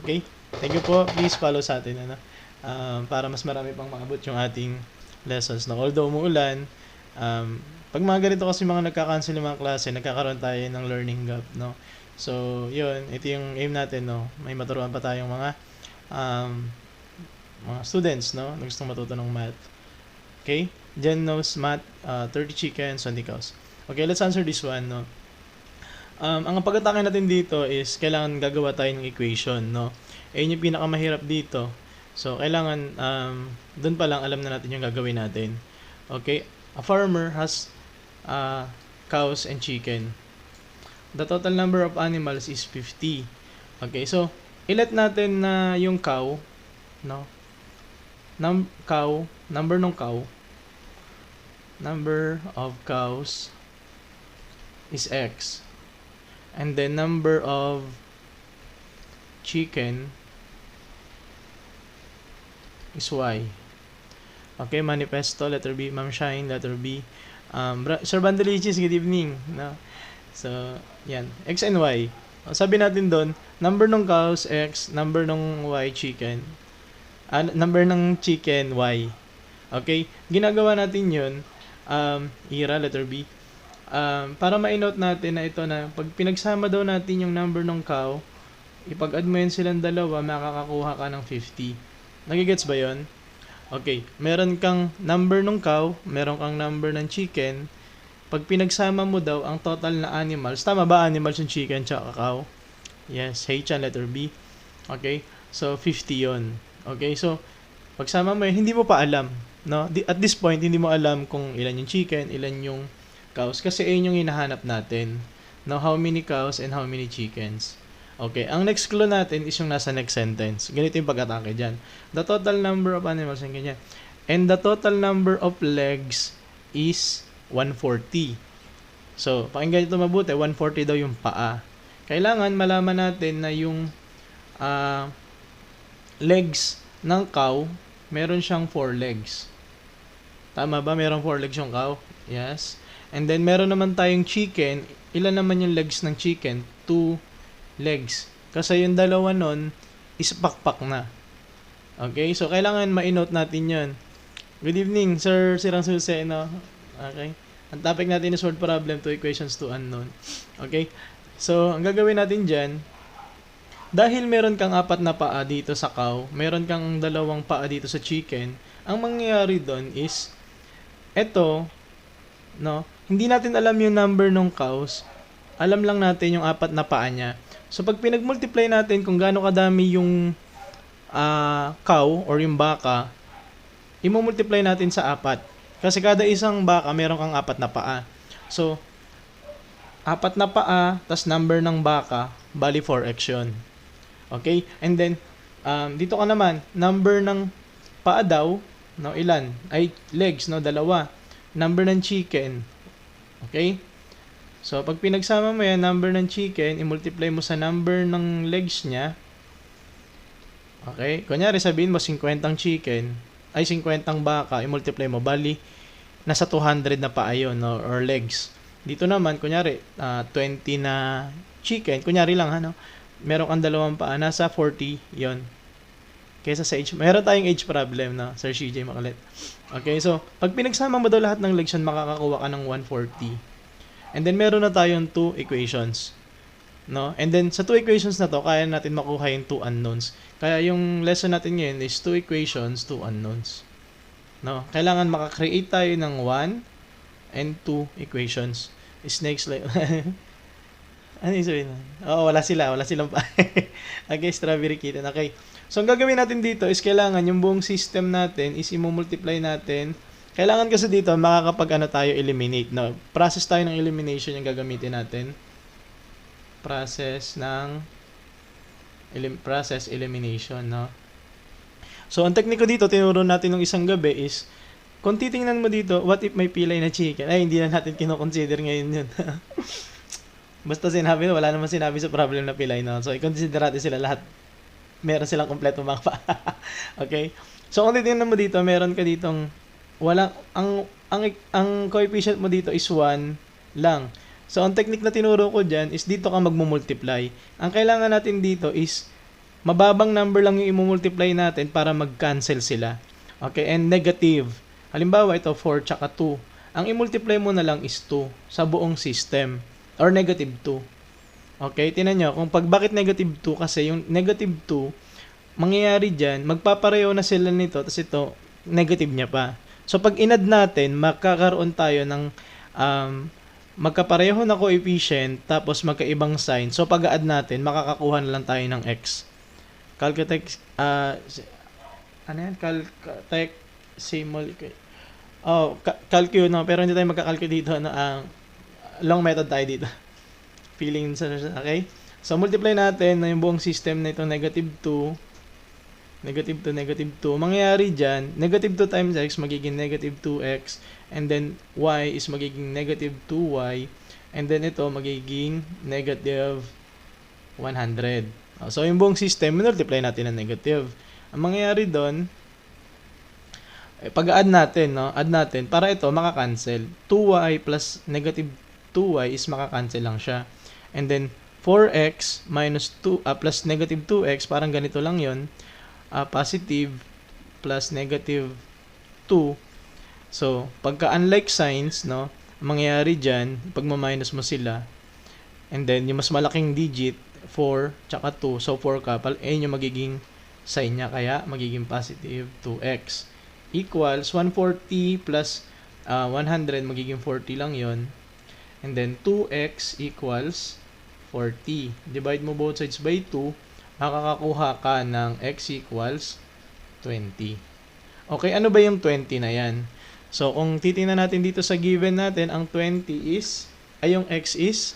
Okay? Thank you po. Please follow sa atin, para mas marami pang maabot yung ating lessons. No? Although umuulan, pag mga ganito kasi mga nagka-cancel yung mga klase, nagkakaroon tayo ng learning gap, no? So, yun, ito yung aim natin, no? May maturuan pa tayong mga students, no? Na gustong matuto ng math. Okay? Jen knows math, 30 chickens, 20 cows. Okay, let's answer this one, no? Ang pag-atake natin dito is kailangan gagawa tayo ng equation, no? Ayun yung pinakamahirap dito. So, kailangan, dun pa lang alam na natin yung gagawin natin. Okay? A farmer has cows and chicken. The total number of animals is 50. Okay, so, ilet natin na yung cow, no? Number of cows is X. And then number of chicken is Y. Okay, manifesto, letter B. Ma'am Shine, letter B. Sir Bandalichis, good evening. No? So, yan. X and Y. Sabi natin doon, number ng cows, X, number ng Y, chicken. Number ng chicken, Y. Okay? Ginagawa natin yun, Ira, letter B. Para ma-note natin na ito na pag pinagsama daw natin yung number ng cow, ipag-add mo yun silang dalawa, makakakuha ka ng 50. Nagigets ba yun? Okay, meron kang number ng cow, meron kang number ng chicken. Pag pinagsama mo daw ang total na animals, tama ba animals yung chicken tsaka cow? Yes, H letter B. Okay, so 50 yon. Okay, so pagsama mo yun, hindi mo pa alam. No? At this point, hindi mo alam kung ilan yung chicken, ilan yung cows kasi ayun yung hinahanap natin. Now, how many cows and how many chickens? Okay, ang next clue natin is yung nasa next sentence. Ganito yung pag-atake dyan. The total number of animals and ganyan. And the total number of legs is 140. So, pakinggan ito mabuti, 140 daw yung paa. Kailangan malaman natin na yung legs ng cow, meron siyang 4 legs. Tama ba? Meron 4 legs yung cow? Yes. And then, meron naman tayong chicken. Ilan naman yung legs ng chicken? 2 legs. Kasi yung dalawa nun is pakpak na. Okay? So, kailangan ma-note natin yun. Good evening, Sir Sirang Suse, no? Okay? Ang topic natin is word problem, 2 equations, 2 unknown. Okay? So, ang gagawin natin dyan, dahil meron kang 4 na paa dito sa cow, meron kang 2 paa dito sa chicken, ang mangyayari doon is, eto, no? Hindi natin alam yung number ng cows. Alam lang natin yung 4 na paa niya. So, pag pinag-multiply natin kung gaano kadami yung cow or yung baka, i-multiply natin sa 4. Kasi kada isang baka, meron kang 4 na paa. So, 4 na paa, tas number ng baka, bali 4x yun. Okay? And then, dito ka naman, number ng paa daw, no, ilan? Ay, legs, no, 2. Number ng chicken. Okay? So, pag pinagsama mo yan, number ng chicken, i-multiply mo sa number ng legs niya. Okay? Kunyari, sabihin mo, 50 chicken, ay 50 baka, i-multiply mo, bali, nasa 200 na paa yun, no, or legs. Dito naman, kunyari, 20 na chicken, kunyari lang, no, meron kang 2 paa, nasa 40 yon. Kaysa sa age, meron tayong age problem, no, Sir CJ Makulit. Okay, so, pag pinagsama mo daw lahat ng legs yan, makakakuha ka ng 140. And then, meron na tayong 2 equations. No? And then, sa 2 equations na to, kaya natin makuha yung 2 unknowns. Kaya yung lesson natin ngayon is 2 equations, 2 unknowns. No? Kailangan makakreate tayo ng 1 and 2 equations. Snakes like... ano yung sabihin? Oo, wala silang pa. Okay, strawberry kitten. Okay. So, ang gagawin natin dito is kailangan yung buong system natin is i-multiply natin. Kailangan kasi dito tayo eliminate. No? Process tayo ng elimination yung gagamitin natin. Process elimination, no? So, ang tekniko dito, tinuro natin ng isang gabi is, kung titingnan mo dito, what if may pilay na chicken? Ay, hindi na natin kinoconsider ngayon yun. Basta sinabi, wala naman sinabi sa problem na pilay, no? So, i-consider natin sila lahat. Meron silang kompleto mga pa. Okay? So, kung titingnan mo dito, meron ka ditong, ang coefficient mo dito is 1 lang. So, ang technique na tinuro ko dyan is dito ka magmumultiply. Ang kailangan natin dito is mababang number lang yung i-multiply natin para mag-cancel sila. Okay, and negative. Halimbawa, ito 4 tsaka 2. Ang i-multiply mo na lang is 2 sa buong system, or negative 2. Okay, tinan nyo, bakit negative 2? Kasi yung negative 2, mangyayari dyan, magpapareho na sila nito, tapos ito, negative niya pa. So, pag inad natin, magkakaroon tayo ng magkapareho na coefficient, tapos magkaibang sign. So, pag-add natin, makakakuha na lang tayo ng x. Calcutech, ano yan? Calcutech, calcu, no? Pero hindi tayo magkakalcu dito, no? Long method tayo dito. Feeling, okay? So, multiply natin na yung buong system na ito, negative 2, negative 2, negative 2. Mangyayari dyan, negative 2 times x magiging negative 2x, and then y is magiging negative 2y, and then ito magiging negative 100. So, yung buong system, multiply natin ng negative. Ang mangyayari doon, pag-add natin, no? Add natin, para ito makakancel. 2y plus negative 2y is makakancel lang siya. And then, 4x minus 2, plus negative 2x, parang ganito lang yon, positive plus negative 2. So, pagka unlike signs, no, mangyayari dyan, pag ma-minus mo sila, and then, yung mas malaking digit, 4, tsaka 2, so 4 ka, ayun yung magiging sign niya, kaya magiging positive 2x. Equals 140 plus 100, magiging 40 lang yon. And then, 2x equals 40. Divide mo both sides by 2, makakakuha ka ng x equals 20. Okay, ano ba yung 20 na yan? So, kung titingnan natin dito sa given natin, ang 20 is, yung x is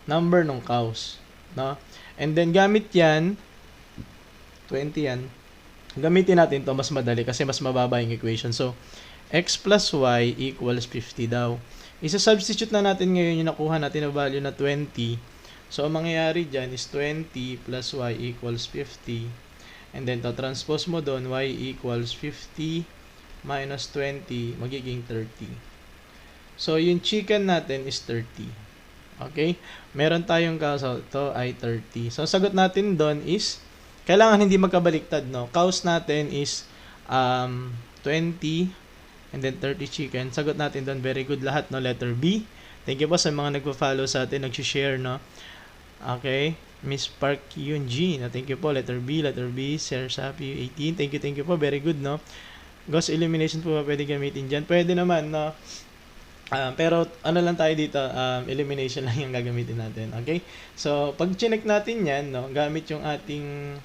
number ng cows. No? And then, gamit yan, 20 yan, gamitin natin to mas madali kasi mas mababa yung equation. So, x plus y equals 50 daw. Isa-substitute na natin ngayon yung nakuha natin na value na 20. So, ang mangyayari dyan is 20 plus y equals 50. And then, to transpose mo doon, y equals 50 minus 20, magiging 30. So, yung chicken natin is 30. Okay? Meron tayong kaso, ito ay 30. So, sagot natin doon is, kailangan hindi magkabaliktad, no? Cows natin is 20 and then 30 chicken. Sagot natin doon, very good lahat, no? Letter B. Thank you po sa mga nagpa-follow sa atin, nag-share, no? Okay. Miss Park Yun G, no? Thank you po. Letter B, Sir Sapi 18. Thank you po. Very good, no? Ghost elimination po ba pwede gamitin dyan? Pwede naman, no? Pero ano lang tayo dito, elimination lang yung gagamitin natin. Okay? So, pag chinek natin yan, no? Gamit yung ating,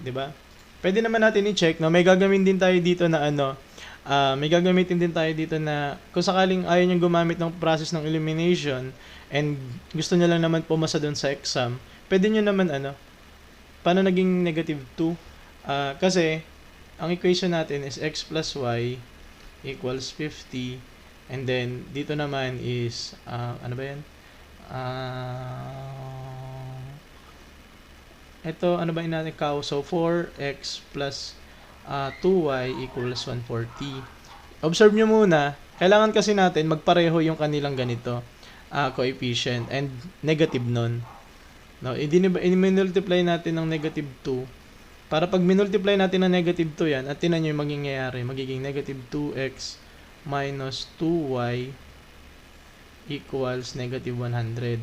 di ba? Pwede naman natin i-check, no? May gagamitin din tayo dito na may gagamitin din tayo dito na kung sakaling ayaw nyo gumamit ng process ng elimination and gusto nyo lang naman pumasa doon sa exam, pwede nyo naman paano naging negative 2? Kasi ang equation natin is x plus y equals 50, and then dito naman is ano ba yan? Ito, ano ba yung natin cow? So, 4x plus 2y equals 140. Observe nyo muna, kailangan kasi natin magpareho yung kanilang ganito, coefficient, and negative nun. No, i-multiply natin ng negative 2. Para pag minultiply natin ng negative 2 yan, at tinan nyo yung mangyayari, magiging negative 2x minus 2y equals negative 100.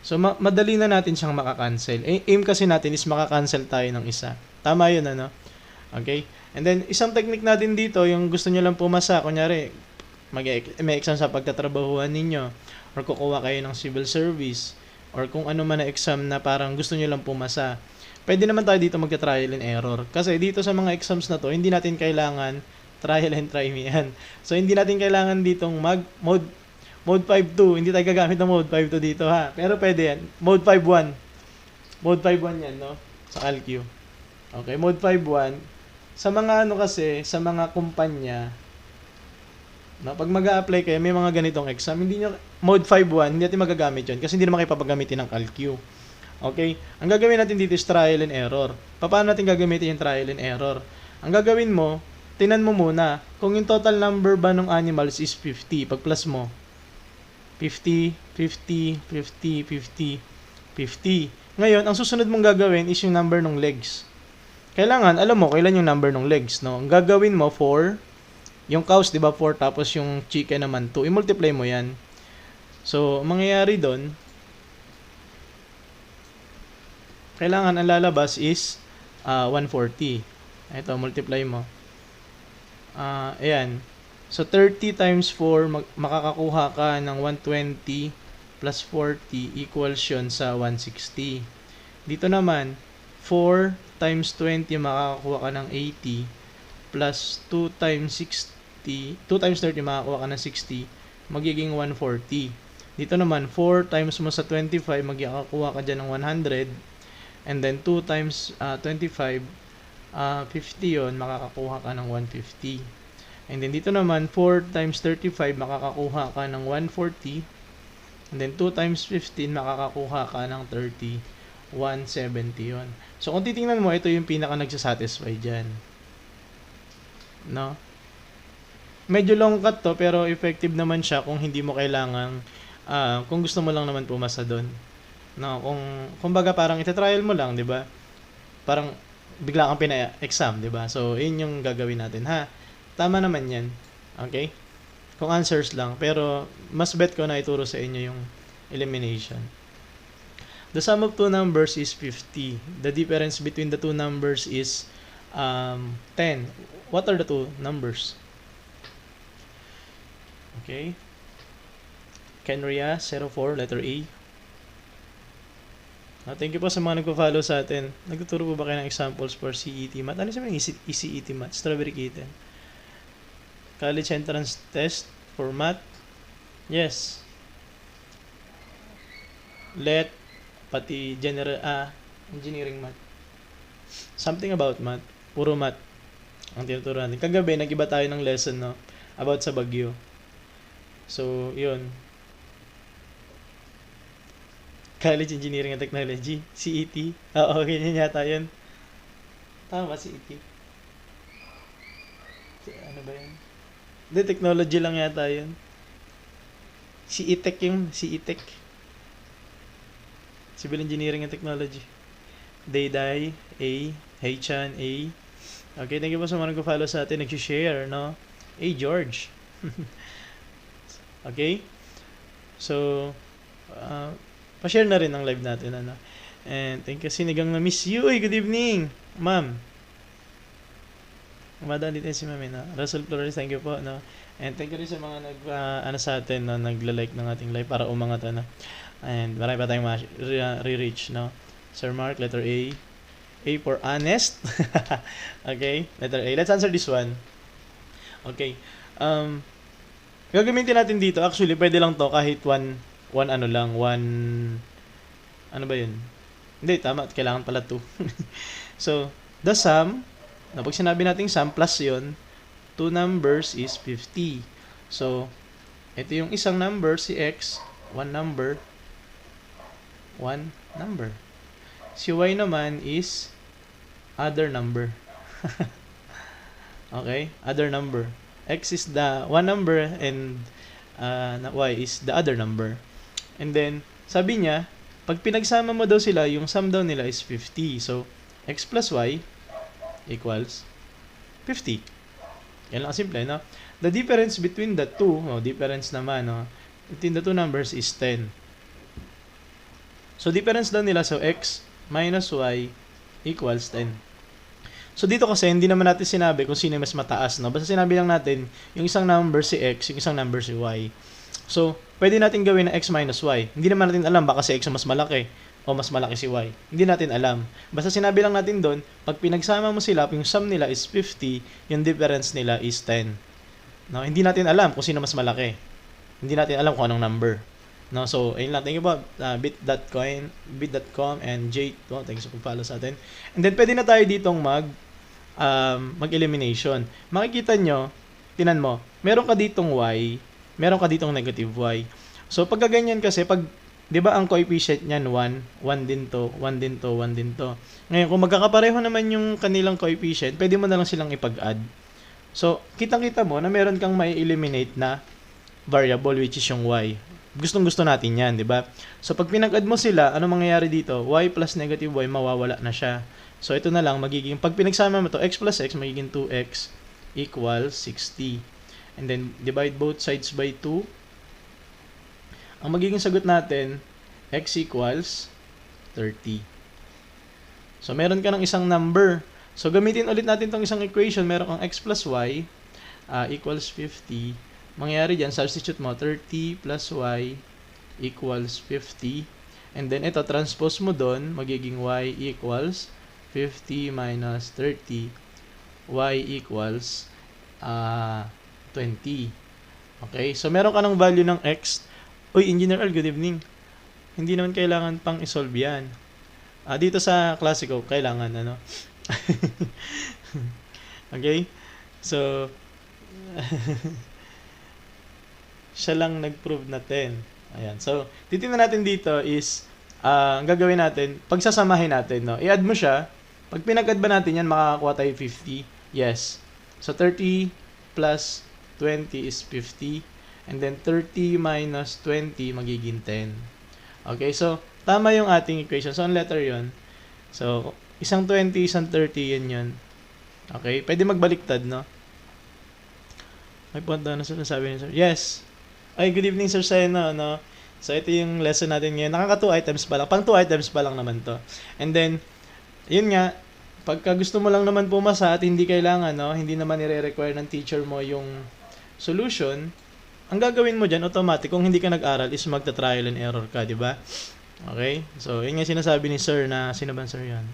So, madali na natin siyang makakancel. Aim kasi natin is makakancel tayo ng isa. Tama yun, ano? Okay? And then, isang technique natin dito, yung gusto nyo lang pumasa, kunyari, may exam sa pagtatrabahuan ninyo, or kukuha kayo ng civil service, or kung ano man na exam na parang gusto nyo lang pumasa. Pwede naman tayo dito magta-trial and error. Kasi dito sa mga exams na to, hindi natin kailangan trial and try me yan. So, hindi natin kailangan ditong Mode 5.2, hindi tayo gagamit ng Mode 5.2 dito, ha. Pero pwede yan. Mode 5.1. Mode 5.1 yan, no? Sa CalQ. Okay, Mode 5.1. Sa mga kasi, sa mga kumpanya, no, pag mag-a-apply kayo, may mga ganitong exam, hindi nyo, Mode 5.1, hindi natin magagamit yun kasi hindi naman kayo papagamitin ng CalQ. Okay? Ang gagawin natin dito is trial and error. Paano natin gagamitin yung trial and error? Ang gagawin mo, tinan mo muna, kung yung total number ba ng animals is 50, pag plus mo, 50, 50, 50, 50. 50. Ngayon, ang susunod mong gagawin is yung number ng legs. Kailangan, alam mo, kailan yung number ng legs, no? Ang gagawin mo, 4. Yung cows, di ba, 4, tapos yung chicken naman, 2. I-multiply mo yan. So, mangyayari doon, kailangan ang lalabas is 140. Ito, multiply mo. Ayan. So, 30 times 4, makakakuha ka ng 120 plus 40 equals yun sa 160. Dito naman, 4 times 20, makakakuha ka ng 80 plus 2 times 60, 2 times 30, makakakuha ka ng 60, magiging 140. Dito naman, 4 times mo sa 25, magkakakuha ka dyan ng 100. And then, 2 times 25, 50 yon, makakakuha ka ng 150. And then, dito naman, 4 times 35, makakakuha ka ng 140. And then, 2 times 15, makakakuha ka ng 30. 170 yon. So, kung titingnan mo, ito yung pinaka nagsasatisfy dyan. No? Medyo long cut to, pero effective naman siya kung hindi mo kailangang, kung gusto mo lang naman pumasa doon. No, kung baga parang ita-trial mo lang, 'di ba? Parang bigla kang pina-exam, 'di ba? So, 'yun yung gagawin natin, ha. Tama naman 'yan. Okay? Kung answers lang, pero mas bet ko na ituro sa inyo yung elimination. The sum of two numbers is 50. The difference between the two numbers is 10. What are the two numbers? Okay? Kenria 04, letter A. Thank you po sa mga nagpo-follow sa atin. Nagtuturo po ba kayo ng examples for CET Math? Ano sabi ng CET Math? Strawberry Kitten. College entrance test for math? Yes. Let, pati general, engineering math. Something about math. Puro math ang tinuturo natin. Kagabi, nag-iba tayo ng lesson, no? About sa Bagyo. So, yun. College Engineering and Technology, CET. Oo, ganyan yata yun. Tama, CET. Ano ba yun? Hindi, technology lang yata yun. CETech yung, CETech. Civil Engineering and Technology. Dayday, A. Heychan, A. Okay, thank you po sa mga nag-follow sa atin, nag-share, no? A. George. Okay? So, pa-share na rin ang live natin, ano. And thank you, Sinigang na miss you. Good evening, ma'am. Umadaan dito si ma'am, no? Russell Flores, thank you po, no. And thank you rin sa mga sa atin, no, nagla-like ng ating live para umangat, ano. And marami pa tayong re-reach, no. Sir Mark, letter A. A for honest. Okay, letter A. Let's answer this one. Okay. Gagamitin natin dito, actually, pwede lang to kahit one ano ba yun? Hindi, tama, kailangan pala 2. So, the sum, na pag sinabi nating sum, plus yun, 2 numbers is 50. So, ito yung isang number, si X, one number. Si Y naman is other number. Okay, other number. X is the one number and Y is the other number. And then, sabi niya, pag pinagsama mo daw sila, yung sum daw nila is 50. So, X plus Y equals 50. Yan lang simple, no? The difference between the two, difference naman, no? Between the two numbers is 10. So, difference daw nila, so X minus Y equals 10. So, dito kasi, hindi naman natin sinabi kung sino mas mataas, no? Basta sinabi lang natin, yung isang number si X, yung isang number si Y. So, pwede natin gawin na X minus Y. Hindi naman natin alam, baka si X mas malaki o mas malaki si Y. Hindi natin alam. Basta sinabi lang natin doon, pag pinagsama mo sila, yung sum nila is 50, yung difference nila is 10. No? Hindi natin alam kung sino mas malaki. Hindi natin alam kung anong number. No? So, ayun lang. Thank you po, bit.com and Jade. Thank you sa pag-follow sa atin. And then, pwede na tayo ditong mag-elimination. Makikita nyo, tinan mo, meron ka ditong Y, meron ka ditong negative Y. So, pag ganyan kasi, pag, di ba ang coefficient niyan 1, 1 din to, 1 din to, 1 din to. Ngayon, kung magkakapareho naman yung kanilang coefficient, pwede mo na lang silang ipag-add. So, kitang-kita mo na meron kang mai-eliminate na variable which is yung Y. Gustong-gusto natin yan, di ba? So, pag pinag-add mo sila, ano mangyayari dito? Y plus negative y, mawawala na siya. So, ito na lang, magiging, pag pinagsama mo to, x plus x, magiging 2x equals 60. And then, divide both sides by 2. Ang magiging sagot natin, x equals 30. So, meron ka ng isang number. So, gamitin ulit natin tong isang equation. Meron kang x plus y equals 50. Mangyayari dyan, substitute mo, 30 plus y equals 50. And then, ito, transpose mo doon, magiging y equals 50 minus 30. Y equals 20. Okay? So, meron ka ng value ng x. Uy, Engineer Earl, good evening. Hindi naman kailangan pang isolve yan. Dito sa klase ko, kailangan, ano? Okay? So, siya lang nag-prove na 10. Ayan. So, titingnan natin dito is, ang gagawin natin, pagsasamahin natin, no? I-add mo siya. Pag pinag-add ba natin yan, makakakuha tayo 50. Yes. So, 30 plus 20 is 50. And then, 30 minus 20, magiging 10. Okay, so, tama yung ating equation. So, ang letter yon. So, isang 20, isang 30, yun. Okay, pwede magbaliktad, no? May punta na sabi ni sir. Yes. Ay, good evening, Sir Sena, no? So, ito yung lesson natin ngayon. Nakaka 2 items pa lang. Pang 2 items pa lang naman to. And then, yun nga, pagka gusto mo lang naman pumasa at hindi kailangan, no? Hindi naman nire-require ng teacher mo yung solution, ang gagawin mo dyan, automatic, kung hindi ka nag-aral, is magta-trial and error ka, di ba? Okay? So, yun nga sinasabi ni Sir na, sino ba Sir yan?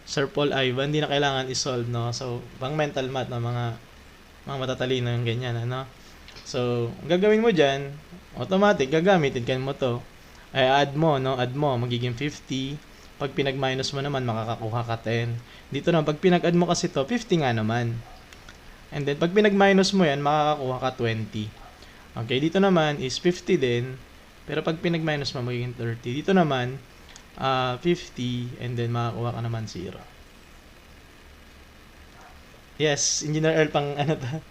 Sir Paul Ivan, hindi na kailangan isolve, no? So, pang mental math na mga matatalino yung ganyan, ano? So, ang gagawin mo dyan, automatic, gagamitin ka mo to. Ay, add mo, no? Add mo, magiging 50. Pag pinag-minus mo naman, makakakuha ka 10. Dito na, pag pinag-add mo kasi to, 50 nga naman. And then, pag pinag-minus mo yan, makakakuha ka 20. Okay, dito naman is 50 din. Pero pag pinag-minus mo, magiging 30. Dito naman, 50, and then makakuha ka naman 0. Yes, Engineer Earl, pang ano to?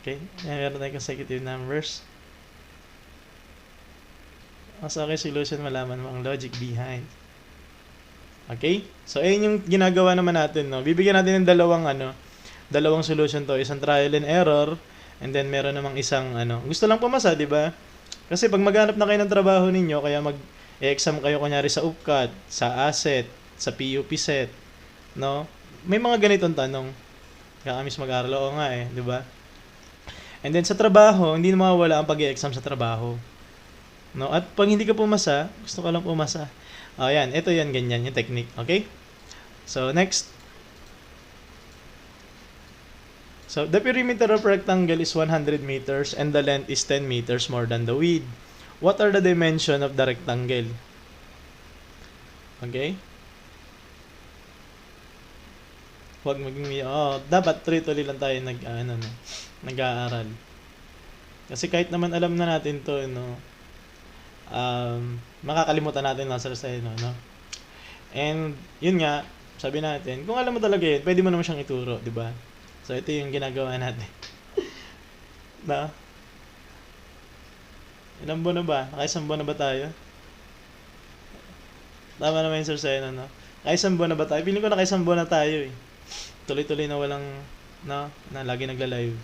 Okay, meron tayong consecutive numbers. Mas okay solution, malaman mo ang logic behind. Okay? So, ayun yung ginagawa naman natin, no? Bibigyan natin ng dalawang solution to. Isang trial and error, and then meron namang isang, gusto lang pumasa, di ba? Kasi pag maghanap na kayo ng trabaho ninyo, kaya mag-exam kayo kunyari sa UPCAT, sa ASET, sa PUP set, no? May mga ganitong tanong. Kaya kami mag-aaral, oo nga di ba? And then sa trabaho, hindi na mawawala ang pag-i-exam sa trabaho. No? At pag hindi ka pumasa, gusto ka lang pumasa. Yan, ito yan, ganyan, yung technique. Okay? So, next. So, the perimeter of rectangle is 100 meters and the length is 10 meters more than the width. What are the dimension of the rectangle? Okay? Huwag maging dapat tuloy-tuloy lang tayo nag-aaral. Kasi kahit naman alam na natin to, makakalimutan natin lang sa no? And yun nga, sabi natin, kung alam mo talaga yun, pwede mo naman siyang ituro, di ba? So ito yung ginagawa natin. Na? Ilang buwan na ba? Nakaisang buwan na ba tayo? Tama naman yung Sir Sena, no? Nakaisang buwan na ba tayo? Piling ko nakaisang buwan na tayo eh. Tuloy-tuloy na walang, na lagi nagla-live.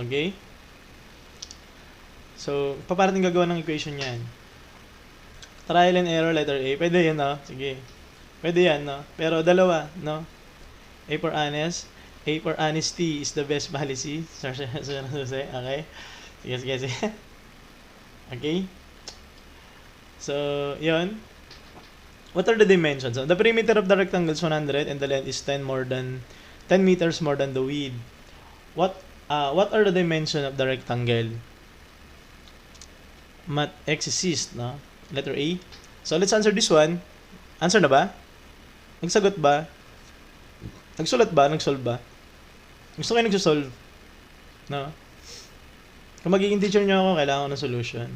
Okay? So, paano gagawa ng equation yan? Trial and error, letter A. Pwede yan, no? Sige. Pwede yan, no? Pero dalawa, no? A for honest. A for honesty is the best policy. Okay? Sige. Okay? So, yun. What are the dimensions? So, the perimeter of the rectangle is 100 and the length is 10 meters more than the width. What are the dimensions of the rectangle? Mat exist, no? Letter A. So, let's answer this one. Answer na ba? Nagsagot ba? Nagsulat ba? Nagsolve ba? Gusto kayo nagsosolve? No? Kung magiging teacher nyo ako, kailangan ko ng solution.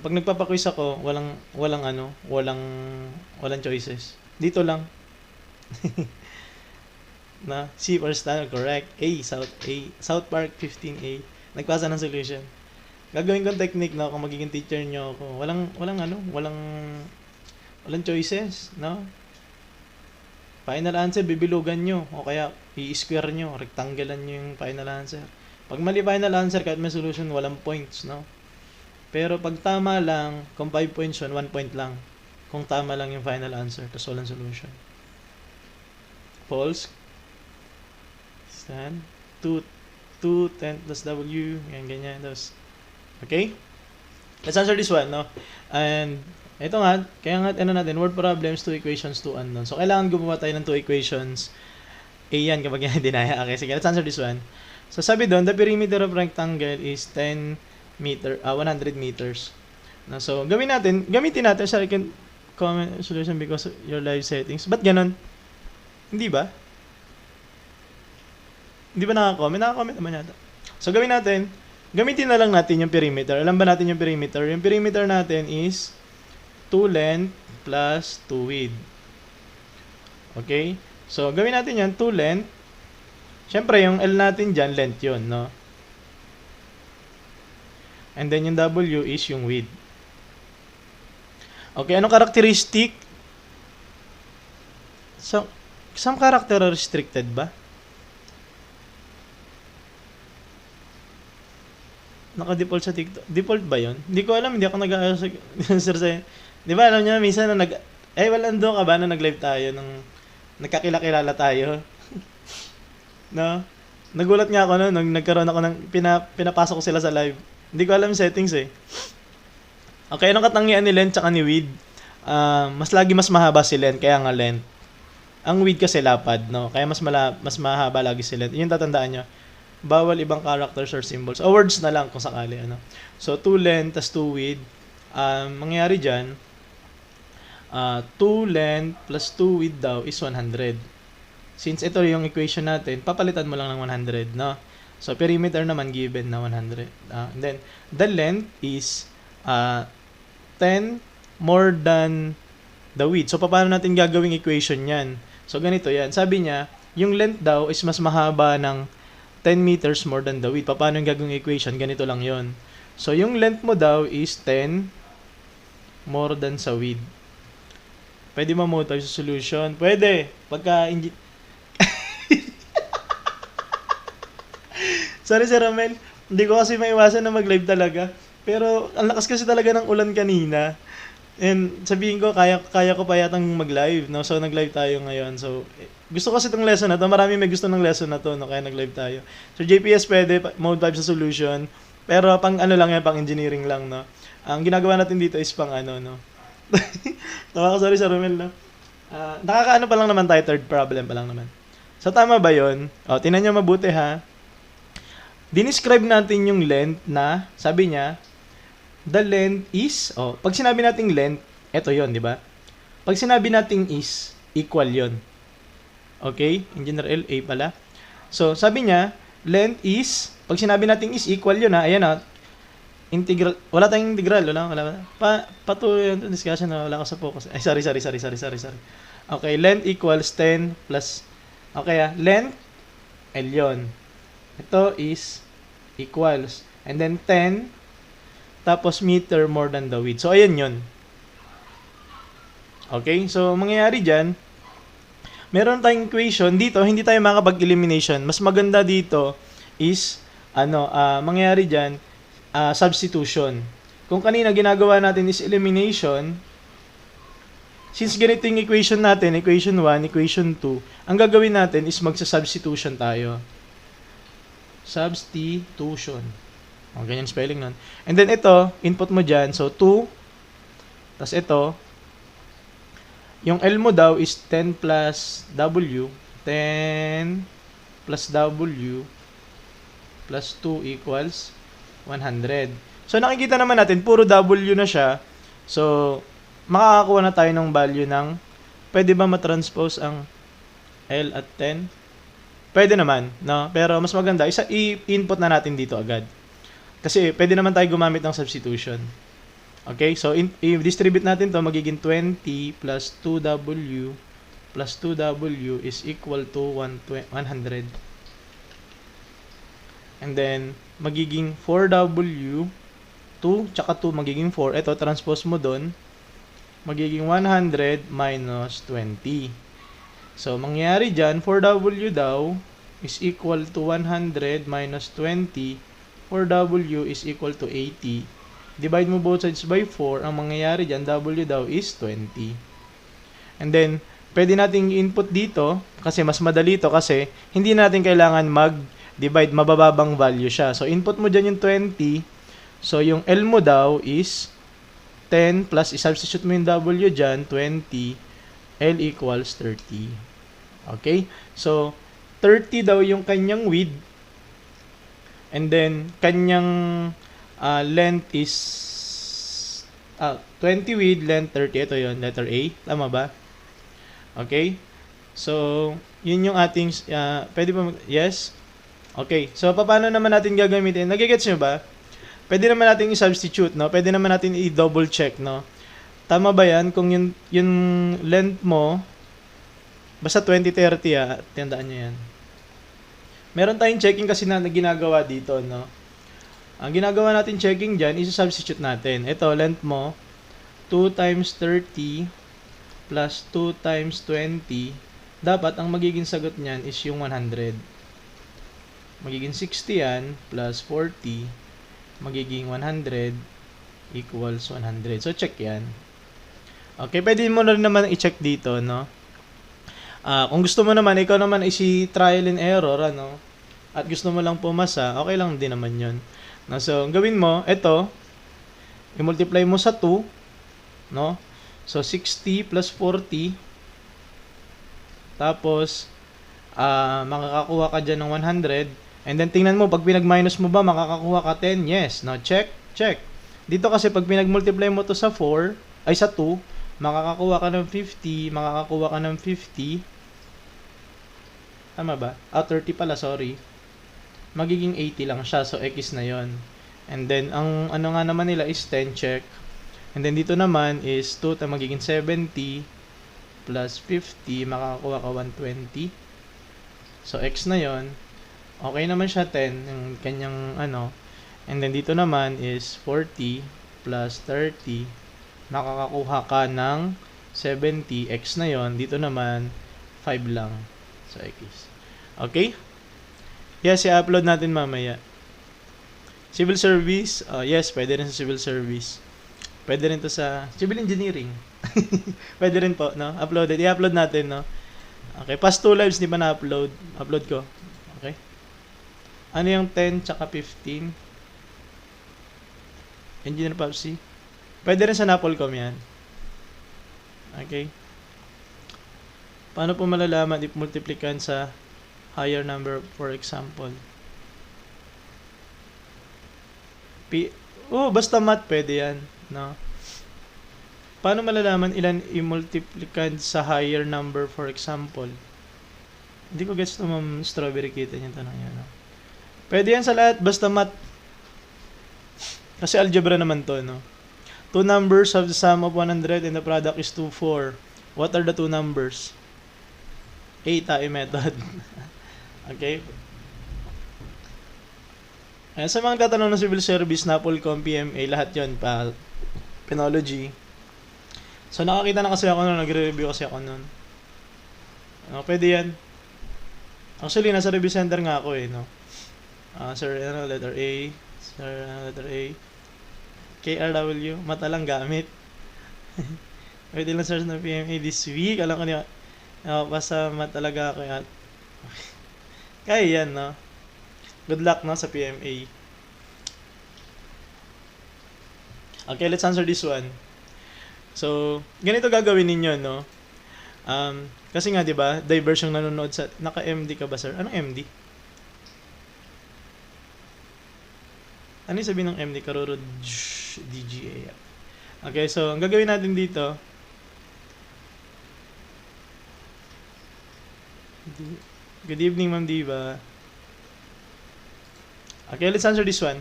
Pag nagpapa-quiz ako, walang choices. Dito lang. Na C for standard, correct. South Park 15A. Nagpasa ng solution. Gagawin kong technique, no, kung magiging teacher nyo ako. Walang choices, no? Final answer, bibilugan nyo. O kaya, i-square nyo, rectanglean nyo yung final answer. Pag mali final answer, kahit may solution, walang points, no? Pero pag tama lang, kung 5 points yun, 1 point lang. Kung tama lang yung final answer, tapos walang solution. False. Stand. 2, 10 plus W. Ganyan. Tapos, okay? Let's answer this one, no? And, ito nga, kaya nga, word problems, 2 equations, 2 unknown. So, kailangan gumawa tayo ng 2 equations. A yan, kapag yan dinaya. Okay, sige, let's answer this one. So, sabi doon, the perimeter of rectangle is 100 meters. No, so, gamitin natin sa second comment solution because of your live settings. Ba't ganon? Hindi ba? Hindi ba naka-comment? Naka-comment naman yata. So, gamitin na lang natin yung perimeter. Alam ba natin yung perimeter? Yung perimeter natin is 2 length plus 2 width. Okay? So, gawin natin yan, 2 length. Siyempre, yung L natin dyan, length yun, no? And then, yung W is yung width. Okay, anong characteristic? So, some character are restricted ba? Naka-default sa TikTok. Default ba yun? Hindi ko alam, hindi ako nag-answer sa'yo. Di ba, alam niyo, minsan na walando ka ba na nag-live tayo nung nagkakilala tayo? No? Nagulat nga ako nung nagkaroon ako ng pinapasok ko sila sa live. Hindi ko alam settings eh. Okay, anong katangian ni length tsaka ni width? Mas mahaba si length, kaya nga length. Ang width kasi lapad, no? Kaya mas mahaba lagi si length. Yun tatandaan nyo. Bawal ibang characters or symbols. O words na lang kung sakali, ano? So, 2 length tas 2 width. Mangyayari dyan, 2 length plus 2 width daw is 100. Since ito yung equation natin, papalitan mo lang ng 100, no? So, perimeter naman given na 100. And then, the length is 10 more than the width. So, paano natin gagawing equation yan? So, ganito yan. Sabi niya, yung length daw is mas mahaba ng 10 meters more than the width. Paano yung gagawing equation? Ganito lang yon. So, yung length mo daw is 10 more than sa width. Pwede mo tayo sa solution? Pwede. Pagka Sorry, Sir Ramel. Hindi ko kasi maiwasan na mag-live talaga. Pero, ang lakas kasi talaga ng ulan kanina. And sabihin ko, kaya ko pa yatang mag-live. No? So, nag-live tayo ngayon. So, gusto kasi itong lesson na to. Marami may gusto ng lesson na to. No? Kaya nag-live tayo. So, JPS pwede, mode 5 sa solution. Pero, pang lang yan, pang engineering lang. No? Ang ginagawa natin dito is pang no? Tawa ko, sorry, Sir Ramel. No? Nakakaano pa lang naman tayo, third problem pa lang naman. So, tama ba yun? O, tinan nyo mabuti ha. Dinescribe natin yung length na, sabi niya, the length is, pag sinabi nating length, eto yon, di ba? Pag sinabi nating is, equal yon. Okay? Engineer L, A pala. So, sabi niya, length is, pag sinabi nating is, equal yun ha. Ayan ha. Integral, wala tayong integral, wala. Patuloy yung discussion na wala ka sa focus. Ay, sorry. Okay, length equals 10 plus, okay ha, length, L yun. Ito is equals. And then 10, tapos meter more than the width. So, ayan yun. Okay? So, mangyayari dyan, meron tayong equation. Dito, hindi tayo makapag-elimination. Mas maganda dito is, mangyayari dyan, substitution. Kung kanina ginagawa natin is elimination, since ganito yung equation natin, equation 1, equation 2, ang gagawin natin is magsa-substitution tayo. Substitution. Ganyan spelling nun. And then ito, input mo dyan. So, 2. Tapos ito, yung L mo daw is 10 plus W. 10 plus W plus 2 equals 100. So, nakikita naman natin, puro W na siya. So, makakakuha na tayo ng value ng, pwede ba matranspose ang L at 10? Pwede naman, no? Pero mas maganda, i-input na natin dito agad. Kasi pwede naman tayo gumamit ng substitution. Okay? So, i-distribute natin to magiging 20 plus 2W plus 2W is equal to 100. And then, magiging 4W, 2, tsaka 2 magiging 4. Ito, transpose mo doon. Magiging 100 minus 20. So, mangyayari dyan, 4W daw is equal to 100 minus 20. 4W is equal to 80. Divide mo both sides by 4. Ang mangyayari dyan, W daw is 20. And then, pwede nating input dito, kasi mas madali ito kasi hindi natin kailangan mag-divide, mabababang value siya. So, input mo dyan yung 20. So, yung L mo daw is 10 plus, isubstitute mo yung W dyan, 20. L equals 30. Okay? So, 30 daw yung kanyang width. And then, kanyang length is 20 width, length 30. Ito yun, letter A. Tama ba? Okay? So, yun yung ating, pwede pa, yes? Okay. So, paano naman natin gagamitin? Nagigets nyo ba? Pwede naman natin i-substitute, no? Pwede naman natin i-double check, no? Tama ba yan? Kung yung length mo, basta 20-30, tandaan nyo yan. Meron tayong checking kasi na ginagawa dito, no? Ang ginagawa natin checking dyan, i-substitute natin. Ito, length mo, 2 times 30 plus 2 times 20. Dapat, ang magiging sagot niyan is yung 100. Magiging 60 yan, plus 40. Magiging 100 equals 100. So, check yan. Okay, pwede mo na rin naman i-check dito, no? Kung gusto mo naman, ikaw naman isi-trial and error, ano? At gusto mo lang pumasa, okay lang din naman yun. No? So, ang gawin mo, ito, i-multiply mo sa 2, no? So, 60 plus 40. Tapos, makakakuha ka dyan ng 100. And then, tingnan mo, pag pinag-minus mo ba, makakakuha ka 10? Yes. No, check, check. Dito kasi, pag pinag-multiply mo to sa 4, ay sa 2, makakakuha ka ng 50, makakakuha ka ng 50. Tama ba? 30 pala, sorry. Magiging 80 lang siya, so X na yon. And then, ang ano nga naman nila is 10, check. And then, dito naman is 2, magiging 70 plus 50, makakakuha ka 120. So, X na yon. Okay naman siya 10, yung kanyang ano. And then, dito naman is 40 plus 30, makakakuha ka ng 70, X na yon. Dito naman, 5 lang. So, X. Okay? Yes, i-upload natin mamaya. Civil service, yes, pwede rin sa civil service. Pwede rin to sa civil engineering. Pwede rin po, no? Uploaded. I-upload natin, no? Okay, past 2 lives, di ba na-upload? Upload ko. Okay. Ano yung 10 tsaka 15? Engineer Popsi. Pwede rin sa Napolcom yan. Okay. Paano po malalaman if multiplican sa higher number, for example? Basta math, pwede yan. No? Paano malalaman ilan i-multiplican sa higher number, for example? Hindi ko gets to, Ma'am Strawberry Kitten, yung tanong yan. No? Pwede yan sa lahat, basta math. Kasi algebra naman to, no? Two numbers have the sum of 100 and the product is 2, 4. What are the two numbers? Tae method. Okay? Ayan, sa mga tatanong ng civil service, Napolcom, PMA, lahat yon pa penology. So, nakakita na kasi ako nun, nagre-review kasi ako nun. Pwede yan. Actually, nasa review center nga ako eh, no? Sir, letter A. Sir, letter A. KRW, mata lang gamit. Pwede lang search ng PMA this week. Alam ko niya, basta mata talaga ako yan. Kaya yan, no? Good luck, no, sa PMA. Okay, let's answer this one. So, ganito gagawin ninyo, no? Kasi nga, di ba, diverse yung nanonood sa... Naka-MD ka ba, sir? Anong MD? Ano yung sabihin ng MD? Karuro DGA. Okay, so, ang gagawin natin dito... Good evening, Ma'am Diva. Okay, let's answer this one.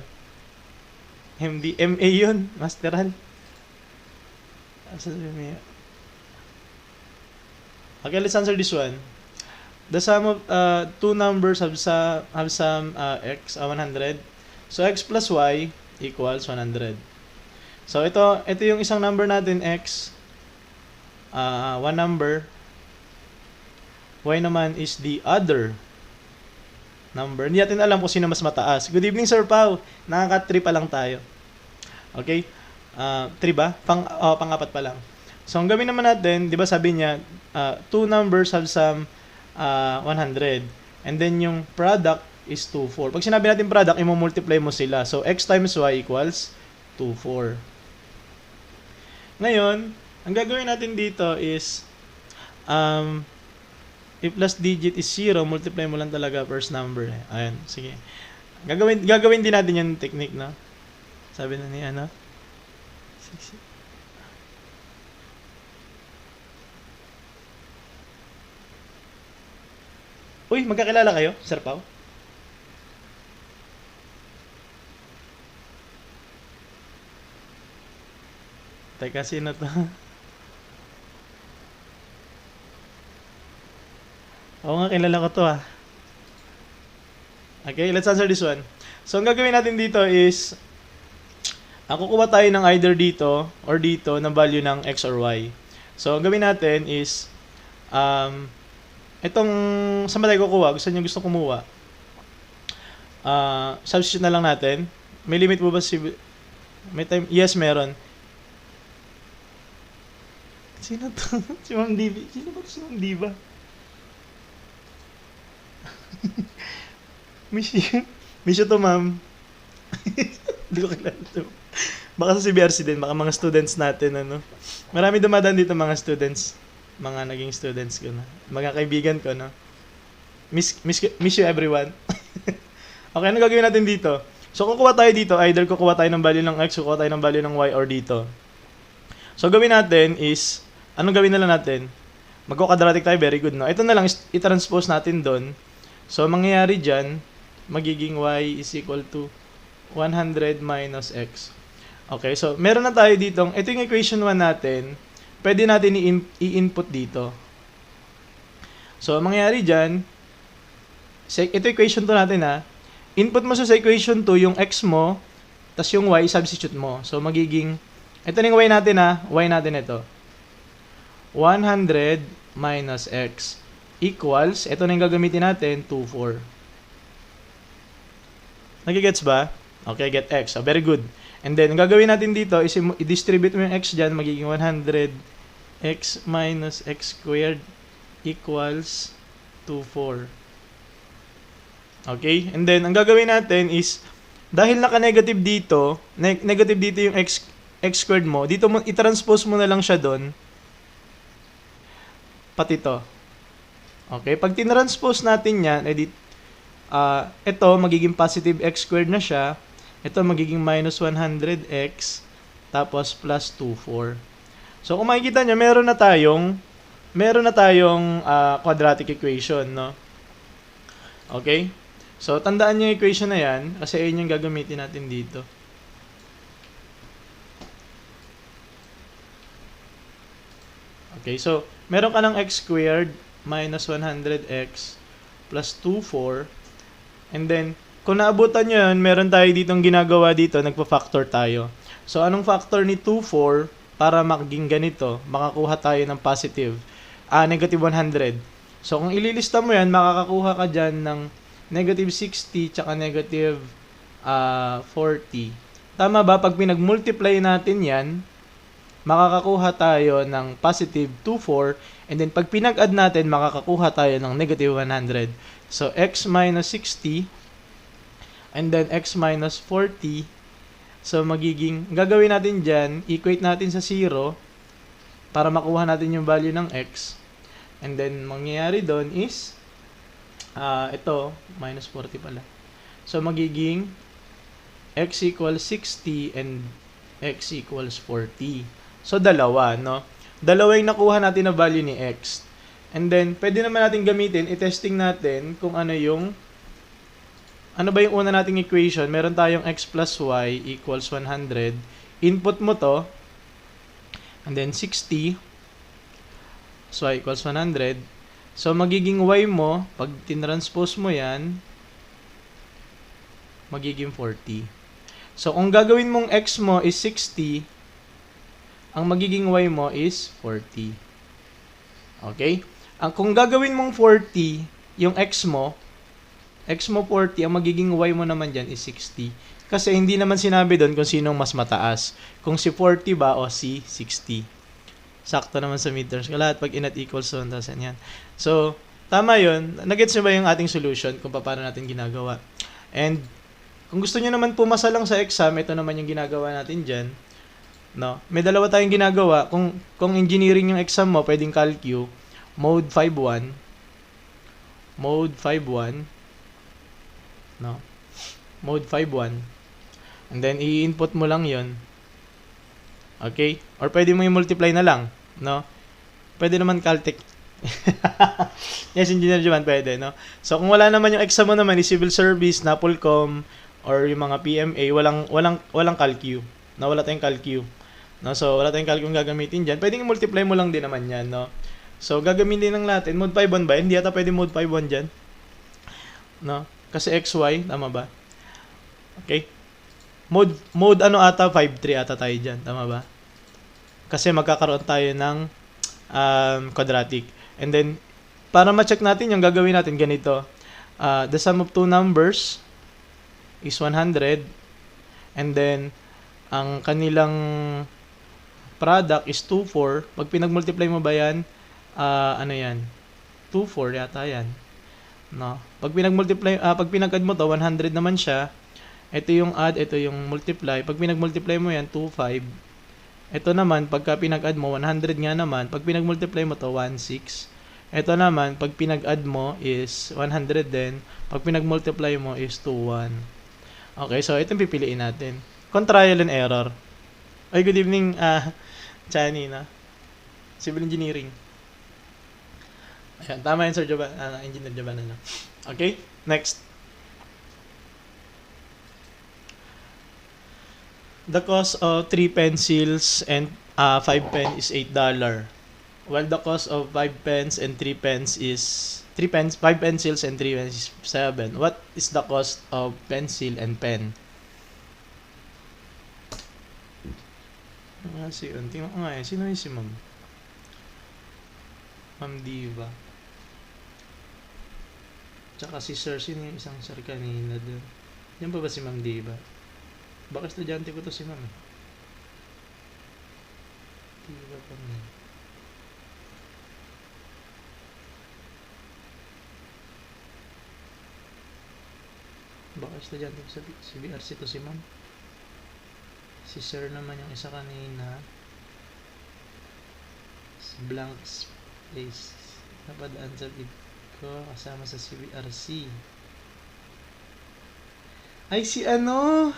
MD, MA yun. Masteral. Okay, let's answer this one. The sum of two numbers have some x 100. So x plus y equals 100. So ito yung isang number natin, x, one number. Y naman is the other number. Hindi natin alam kung sino mas mataas. Good evening, Sir Pao. Nakaka-3 pa lang tayo. Okay? 3 ba? Pang-apat pa lang. So, ang gawin naman natin, di ba sabi niya, two numbers have some 100. And then, yung product is 2, 4. Pag sinabi natin product, i-multiply mo sila. So, x times y equals 2, 4. Ngayon, ang gagawin natin dito is, if last digit is 0, multiply mo lang talaga first number. Ayan, sige. Gagawin din natin yung technique, no? Sabi na ni ano? 6. Uy, magkakilala kayo, Sir Pao? Teka, sino to? Oo nga, kilala ko to ah. Okay, let's answer this one. So, ang gagawin natin dito is, kukuha tayo ng either dito or dito na value ng x or y. So, ang gawin natin is, itong, saan ba tayo kukuha? Gusto kumuha? Substitute na lang natin. May limit po ba may time? Yes, meron. Sino to? Si Ma'am Diva. Sino ba si Ma'am Diva? Miss you to, ma'am. Hindi ko kilala to. Baka sa CBRC din, baka mga students natin, ano. Marami dumadaan dito mga students. Mga naging students ko na. Mga kaibigan ko, no. Miss you everyone. Okay, ano gagawin natin dito? So, kukuha tayo dito. Either kukuha tayo ng value ng x, kukuha tayo ng value ng y, or dito. So, gawin natin is, anong gawin na lang natin? Magko-quadratic tayo, very good, no? Ito na lang, i-transpose natin doon. So, mangyayari dyan, magiging y is equal to 100 minus x. Okay, so, meron na tayo dito. Ito yung equation 1 natin. Pwede natin i-input dito. So, mangyayari dyan, ito equation 2 natin ha. Input mo sa equation 2 yung x mo, tas yung y, substitute mo. So, magiging, ito na yung y natin ha. Y natin ito. 100 minus x equals, ito na yung gagamitin natin, 2, 4. Nagigets ba? Okay, get x. So, very good. And then, ang gagawin natin dito is i-distribute mo yung x dyan, magiging 100 x minus x squared equals 2, 4. Okay? And then, ang gagawin natin is, dahil naka-negative dito, negative dito yung x squared mo, dito mo, i-transpose mo na lang siya doon, pati to. Okay? Pag tinranspose natin yan, ito, magiging positive x squared na siya. Ito, magiging minus 100x, tapos plus 2, 4. So, kung makikita nyo, meron na tayong quadratic equation, no? Okay? So, tandaan nyo yung equation na yan, kasi yun yung gagamitin natin dito. Okay, so, meron ka ng x squared minus 100x plus 2, 4. And then, kung naabutan nyo yun, meron tayo ditong ginagawa dito, nagpa-factor tayo. So, anong factor ni 2, 4 para maging ganito? Makakuha tayo ng positive, negative 100. So, kung ililista mo yan, makakakuha ka dyan ng negative 60 tsaka negative 40. Tama ba? Pag pinag-multiply natin yan, makakakuha tayo ng positive 2, 4. And then, pag pinag-add natin, makakakuha tayo ng negative 100. So, x minus 60 and then x minus 40. So, gagawin natin dyan, equate natin sa 0 para makuha natin yung value ng x. And then, mangyayari doon is, ito, minus 40 pala. So, magiging x equals 60 and x equals 40. So, dalawa, no? Dalawa yung nakuha natin na value ni x. And then, pwede naman natin gamitin, i-testing natin kung ano ba yung una nating equation. Meron tayong x plus y equals 100. Input mo to. And then, 60 So, y equals 100. So, magiging y mo, pag tinranspose mo yan, magiging 40. So, kung gagawin mong x mo is 60, ang magiging y mo is 40. Okay? Kung gagawin mong 40, yung x mo 40, ang magiging y mo naman dyan is 60. Kasi hindi naman sinabi doon kung sinong mas mataas. Kung si 40 ba o si 60. Sakto naman sa midterms. Lahat pag inat equals 1,000 yan. So, tama yun. Nagets nyo ba yung ating solution kung paano natin ginagawa? And, kung gusto nyo naman pumasa lang sa exam, ito naman yung ginagawa natin dyan. No? May dalawa tayong ginagawa. Kung engineering yung exam mo, pwedeng calcu, mode 5.1, mode 5.1, no? Mode 5.1, and then i-input mo lang yon. Okay? Or pwede mo i-multiply na lang, no? Pwede naman Caltech. Yes, engineer naman pwede, no? So, kung wala naman yung exam mo naman, civil service, Napolcom, or yung mga PMA, walang calcu. No? Wala tayong calcu. No? So, wala tayong calcu yung gagamitin dyan. Pwedeng i-multiply mo lang din naman yan, no? So, gagamitin lang natin. Mode 5.1 ba? Hindi yata pwede mode 5.1 dyan. No? Kasi XY, tama ba? Okay? Mode ano ata? 5.3 ata tayo dyan. Tama ba? Kasi magkakaroon tayo ng quadratic. And then, para ma-check natin yung gagawin natin ganito. The sum of two numbers is 100. And then, ang kanilang product is 2,4. Pag pinag-multiply mo ba yan, ano yan? 2,4 yata yan. No? Pag pinag-multiply, pag pinag-add mo to, 100 naman siya. Ito yung add, ito yung multiply. Pag pinag-multiply mo yan, 2,5. Ito naman, pagka pinag-add mo, 100 nga naman. Pag pinag-multiply mo to, 1,6. Ito naman, pag pinag-add mo is 100 din. Pag pinag-multiply mo is 2,1. Okay, so ito yung pipiliin natin. Kung trial and error. Ay, good evening, Chani, na? Civil Engineering. Ayan, tama yun, Sir Joban, Engineer Joban, ano. Okay, next. The cost of 3 pencils and 5 pen is $8. While the cost of 5 pens and 3 pens is 5 pencils and 3 pens is 7. What is the cost of pencil and pen? Tingnan ko nga eh. Sino yung si Ma'am? Ma'am Diva. Tsaka si Sir. Sino yung isang Sir kanina doon? Yan pa ba si Ma'am Diva? Baka estudyante ko to si Ma'am. Diva pa rin. Baka estudyante ko sa BRC to si Ma'am. Si Sir naman yung isa kanina. Blank space. Napadaan sa vid ko kasama sa CBRC. Ay, si ano?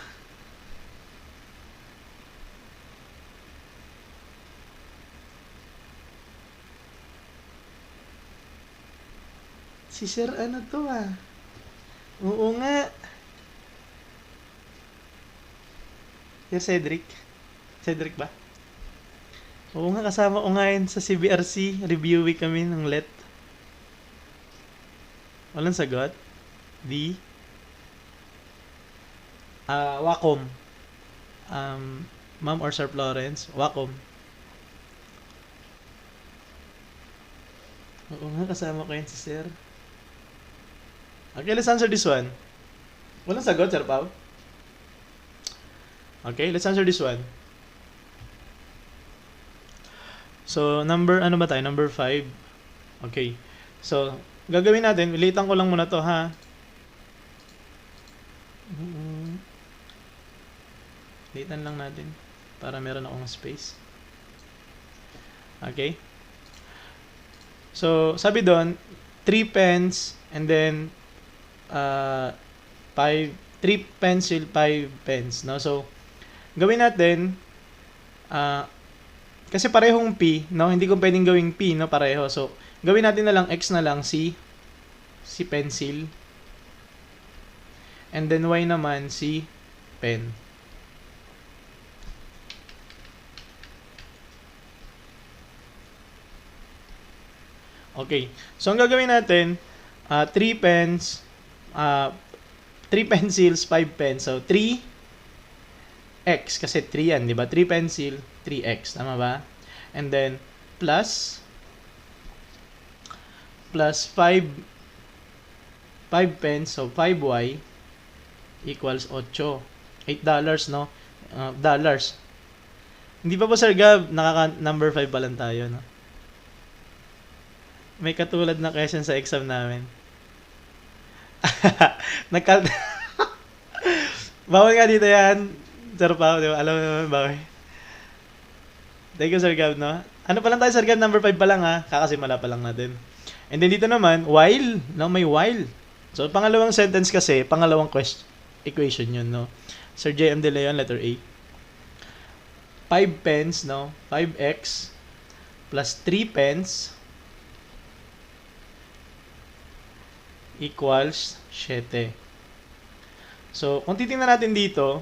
Si Sir ano to ah? Oo nga. Yung Cedric? Cedric ba? Oo nga, kasama ko nga yun sa CBRC. Review week kami ng LET. Walang sagot? D? Wacom. Ma'am or Sir Florence? Wacom. Oo nga, kasama ko yun si Sir. Okay, let's answer this one. Walang sagot, Sir Pao? Okay, let's answer this one. So, ano ba tayo? Number 5. Okay. So, gagawin natin, ulitan ko lang muna to, ha? Ulitan lang natin para meron akong space. Okay. So, sabi doon, 3 pens and then 3 pencil, 5 pens, no? So, gawin natin kasi parehong P, no? Hindi ko pwedeng gawing P, no? Pareho. So, gawin natin na lang X na lang si pencil. And then Y naman si pen. Okay. So, ang gagawin natin, 3 pens, 3 pencils, 5 pens. So, 3x, kasi 3 yan, di ba? 3 pencil, 3x. Tama ba? And then, plus 5 pence, so 5y equals 8. $8, no? Dollars. Hindi pa po, Sir Gab, number 5 pa lang tayo, no? May katulad na question sa exam namin. Nagkal... Bawal nga dito yan. Sir Pao, di ba? Alam mo naman bakit. Thank you, Sir Gab, no? Ano pa lang tayo, Sir Gab? Number 5 pa lang, ha? Kakasimula pa lang natin. And then dito naman, while. No, may while. So, pangalawang sentence kasi, pangalawang equation yun, no? Sir J.M. De Leon, letter A. 5 pence, no? 5x plus 3 pence equals 7. So, kung titingnan natin dito,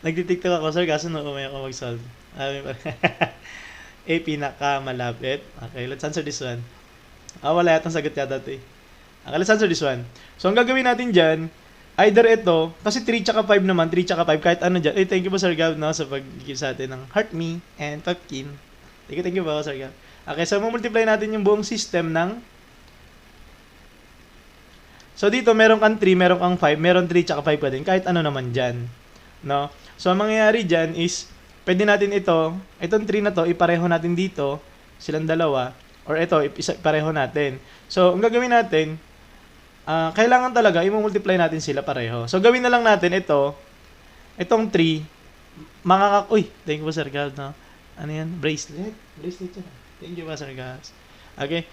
nagtitiktok ako, sir, kaso umay ako mag-solve. Pinakamalapit. Okay, let's answer this one. Wala yatang sagot yata ito eh. Okay, let's answer this one. So, ang gagawin natin dyan, either ito, kasi 3 tsaka 5 naman, 3 tsaka 5, kahit ano dyan. Thank you po, Sir Gab, no, sa pag-give sa atin ng Heart Me and Pumpkin. Thank you po, Sir Gab. Okay, so, multiply natin yung buong system ng... So, dito, meron kang 3, meron kang 5, meron 3 tsaka 5 pa din, kahit ano naman dyan. No? So, ang mangyayari dyan is, pwede natin itong 3 na to, ipareho natin dito, silang dalawa, or ito, ipareho natin. So, ang gagawin natin, kailangan talaga, i-multiply natin sila pareho. So, gawin na lang natin itong 3, uy, thank you po, Sir Gab, no? Ano yan? Bracelet yan. Thank you po, Sir Gab. Okay.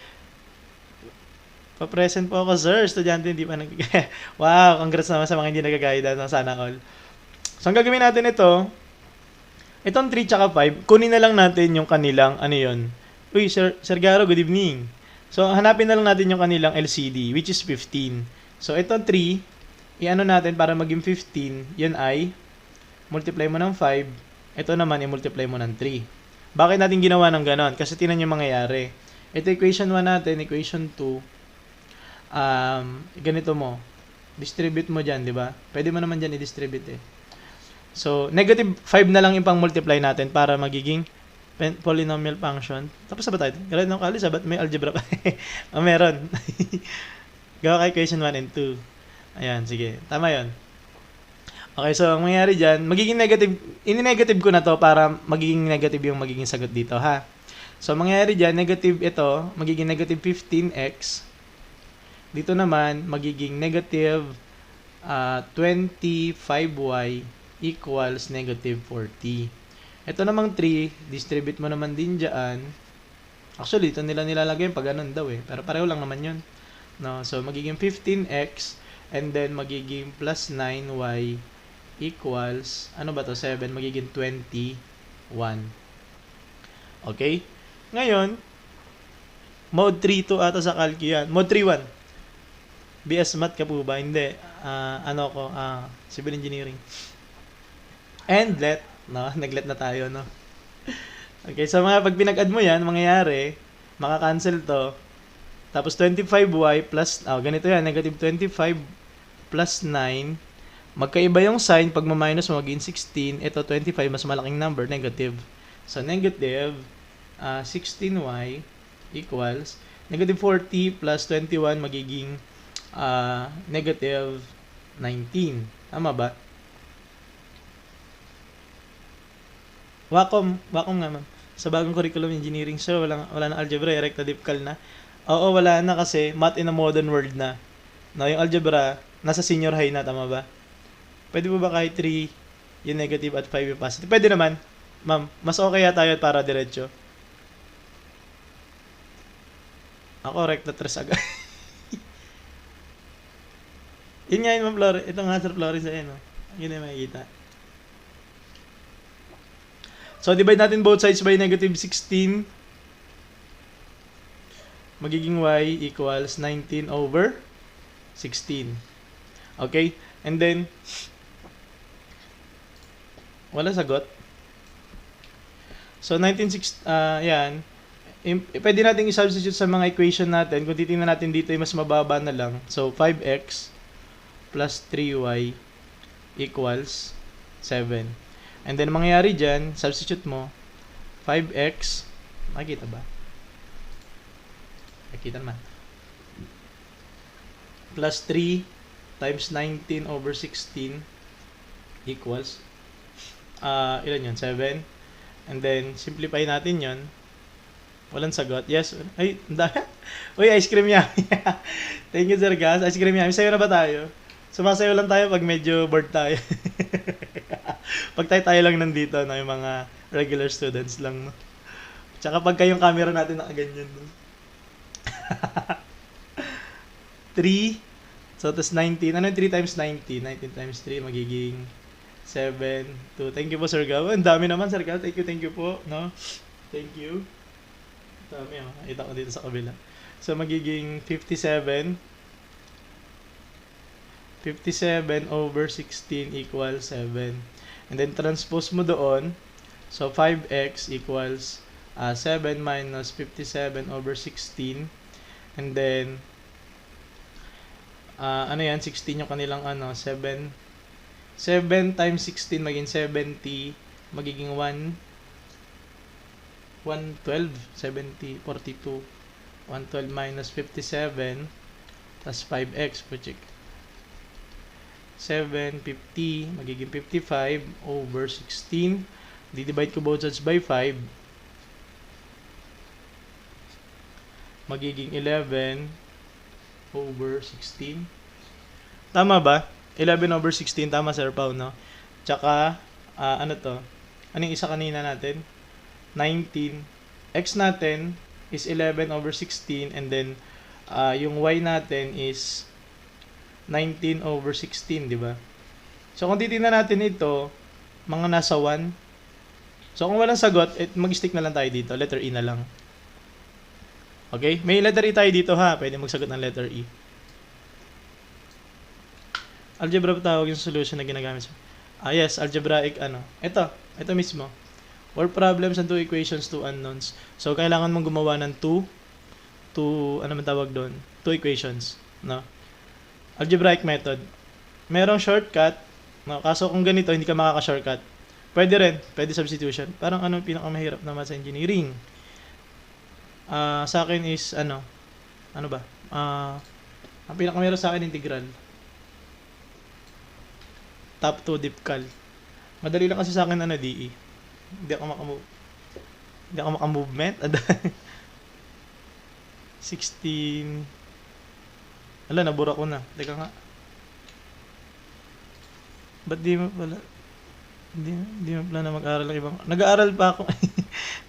Pa-present po ako, sir. Estudyante, hindi pa Wow, congrats naman sa mga hindi nagagayda ng sana all. So, ang gagawin natin itong 3 tsaka 5, kunin na lang natin yung kanilang, ano yun? Uy, Sir Garo, good evening. So, hanapin na lang natin yung kanilang LCD, which is 15. So, itong 3, i-ano natin para maging 15, yun ay, multiply mo ng 5, ito naman, i-multiply mo ng 3. Bakit natin ginawa ng ganon? Kasi tinan yung mangyayari. Ito equation 1 natin, equation 2, ganito mo, distribute mo dyan, di ba? Pwede mo naman dyan i-distribute eh. So, negative 5 na lang yung pang-multiply natin para magiging polynomial function. Tapos na ba tayo? Galit ng kalis, ba't may algebra pa? Meron. Gawa ka equation 1 and 2. Ayan, sige. Tama yon. Okay, so ang mangyayari dyan, magiging negative, ini-negative ko na to para magiging negative yung magiging sagot dito, ha? So, mangyayari dyan, negative ito, magiging negative 15x. Dito naman, magiging negative 25y equals negative 40. Ito namang 3, distribute mo naman din dyan. Actually, ito nila nilalagay pag ganun daw eh. Pero pareho lang naman yun. No? So, magiging 15x and then magiging plus 9y equals, ano ba to? 7, magiging 21. Okay? Ngayon, mode 3 to ata sa calcu yan. Mode 3-1. BS Math ka po ba? Hindi. Civil Engineering. And let, no? Nag-let na tayo, no? Okay, so pag pinag-add mo yan, mangyayari, maka-cancel to. Tapos 25y plus, ganito yan, negative 25 plus 9. Magkaiba yung sign, pag ma-minus mo, magiging 16. Ito, 25, mas malaking number, negative. So, negative 16y equals, negative 40 plus 21 magiging negative 19. Tama ba? Wacom nga ma'am. Sa bagong curriculum engineering, sir, wala na algebra, rectadipcal na. Oo, wala na kasi math in a modern world na. No, yung algebra, nasa senior high na, tama ba? Pwede mo ba kahit 3 yung negative at 5 yung positive? Pwede naman. Ma'am, mas okay tayo para diretso. Ako, recta 3 agad. Yun nga yun, ma'am Flores. Ito nga, Sir Flores, no? Yun yung makikita. So, divide natin both sides by negative 16. Magiging y equals 19 over 16. Okay? And then, Wala sagot. So, 1960, yan. Pwede natin i-substitute sa mga equation natin. Kung titingnan natin dito, ay mas mababa na lang. So, 5x plus 3y equals 7. And then, mangyayari dyan, substitute mo, 5x, makikita ba? Makikita naman. Plus 3 times 19 over 16 equals, ilan yun? 7. And then, simplify natin yun. Walang sagot. Yes. Ay, uy, ice cream yummy. Thank you, Sir Gas. Ice cream yummy. Sayo na ba tayo? Sumasayo lang tayo pag medyo bored tayo. Pag tayo lang nandito, no, yung mga regular students lang. No? Tsaka pag kayong camera natin nakaganyan. No? 3. So, tas 19. Ano yung 3 times 90? 19 times 3 magiging 7, 2. Thank you po, Sir Gao. Ang dami naman, Sir Gao. Thank you po. No? Thank you. Dami, oh. Nakita ko dito sa kabila. So, magiging 57. 57 over 16 equals 7. And then, transpose mo doon. So, 5x equals 7 minus 57 over 16. And then, ano yan? 16 yung kanilang 7. 7 times 16 magiging 70. Magiging 112. 70, 42. 112 minus 57. Plus 5x. Puchik. 7, 50. Magiging 55 over 16. Di-divide ko both sides by 5. Magiging 11 over 16. Tama ba? 11 over 16. Tama, Sir Pao, no? Tsaka, ano to? Ano yung isa kanina natin? 19. X natin is 11 over 16. And then, yung Y natin is 19 over 16, di ba? So, kung titingnan natin ito, mga nasa 1. So, kung walang sagot, mag-stick na lang tayo dito. Letter E na lang. Okay? May letter E tayo dito, ha? Pwede magsagot ng letter E. Algebra pa tawag yung solution na ginagamit. Yes, algebraic, Ito mismo. Word problems and 2 equations, 2 unknowns. So, kailangan mong gumawa ng 2 man tawag doon? 2 equations, no? Algebraic method. Merong shortcut, no? Kaso kung ganito, hindi ka makaka-shortcut. Pwede rin, pwede substitution. Parang pinakamahirap naman sa engineering. Sa akin is, ang pinakamahirap sa akin, integral. Top 2, deep cal. Madali lang kasi sa akin, DE. Hindi ako maka-movement. 16. Nabura ko na. Teka nga. Ba't di mo pala? Hindi mo pala na mag-aral ng ibang... Nag-aaral pa ako.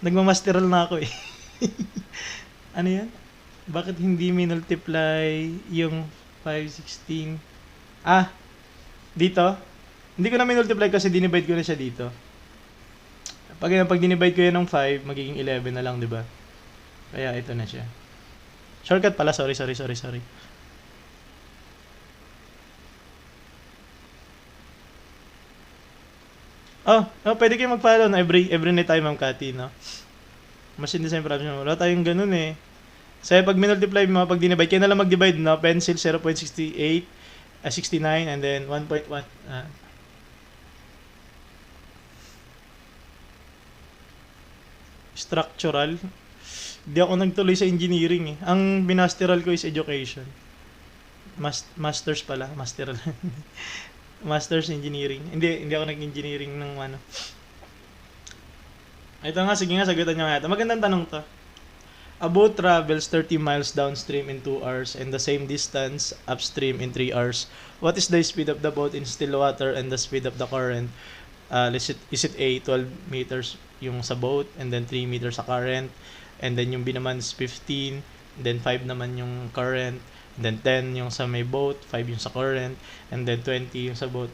Nagmamasteral na ako eh. Ano yan? Bakit hindi minultiply yung 516? Dito? Hindi ko na minultiply kasi dinivide ko na siya dito. Pag dinivide ko yan ng 5, magiging 11 na lang, di ba? Kaya ito na siya. Shortcut pala. Sorry. Pwede kayo mag-follow na every night tayo, Ma'am Cathy, no? Machine design problem. Wala tayong ganun eh. So, pag minultiply mo, pag dinivide, kaya na lang mag-divide, no? Pencil 0.68, 69, and then 1.1. Structural. Hindi ako nagtuloy sa engineering eh. Ang binasteral ko is education. Masters pala. Masteral. Masters engineering. Hindi ako nag-engineering ng Ito nga, sige nga, sagutan nyo nga ito. Magandang tanong to. A boat travels 30 miles downstream in 2 hours and the same distance upstream in 3 hours. What is the speed of the boat in still water and the speed of the current? Is it A, 12 meters yung sa boat, and then 3 meters sa current, and then yung B naman is 15, and then 5 naman yung current, and then 10 yung sa may boat, 5 yung sa current, and then 20 yung sa boat.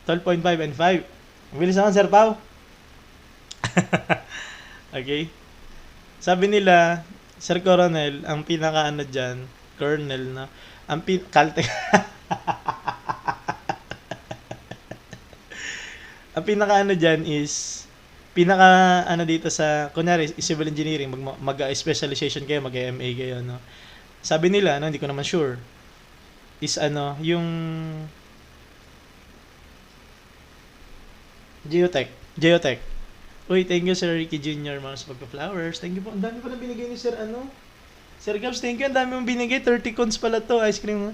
12.5 and 5. Bilis naman, Sir Pao. Okay. Sabi nila, Sir Coronel, ang pinaka dyan, Colonel na, ang Ang pinaka ano dyan is, pinaka ano dito sa, kunyari, civil engineering, mag-specialization kayo, mag-MA kayo, no? Sabi nila, no, hindi ko naman sure, is ano, yung Geotech. Uy, thank you Sir Ricky Jr. Mga sa pagpa-flowers. Thank you po. Ang dami pala binigay ni Sir ano. Sir Gabs, thank you. Ang dami mong binigay. 30 cones pala to. Ice cream.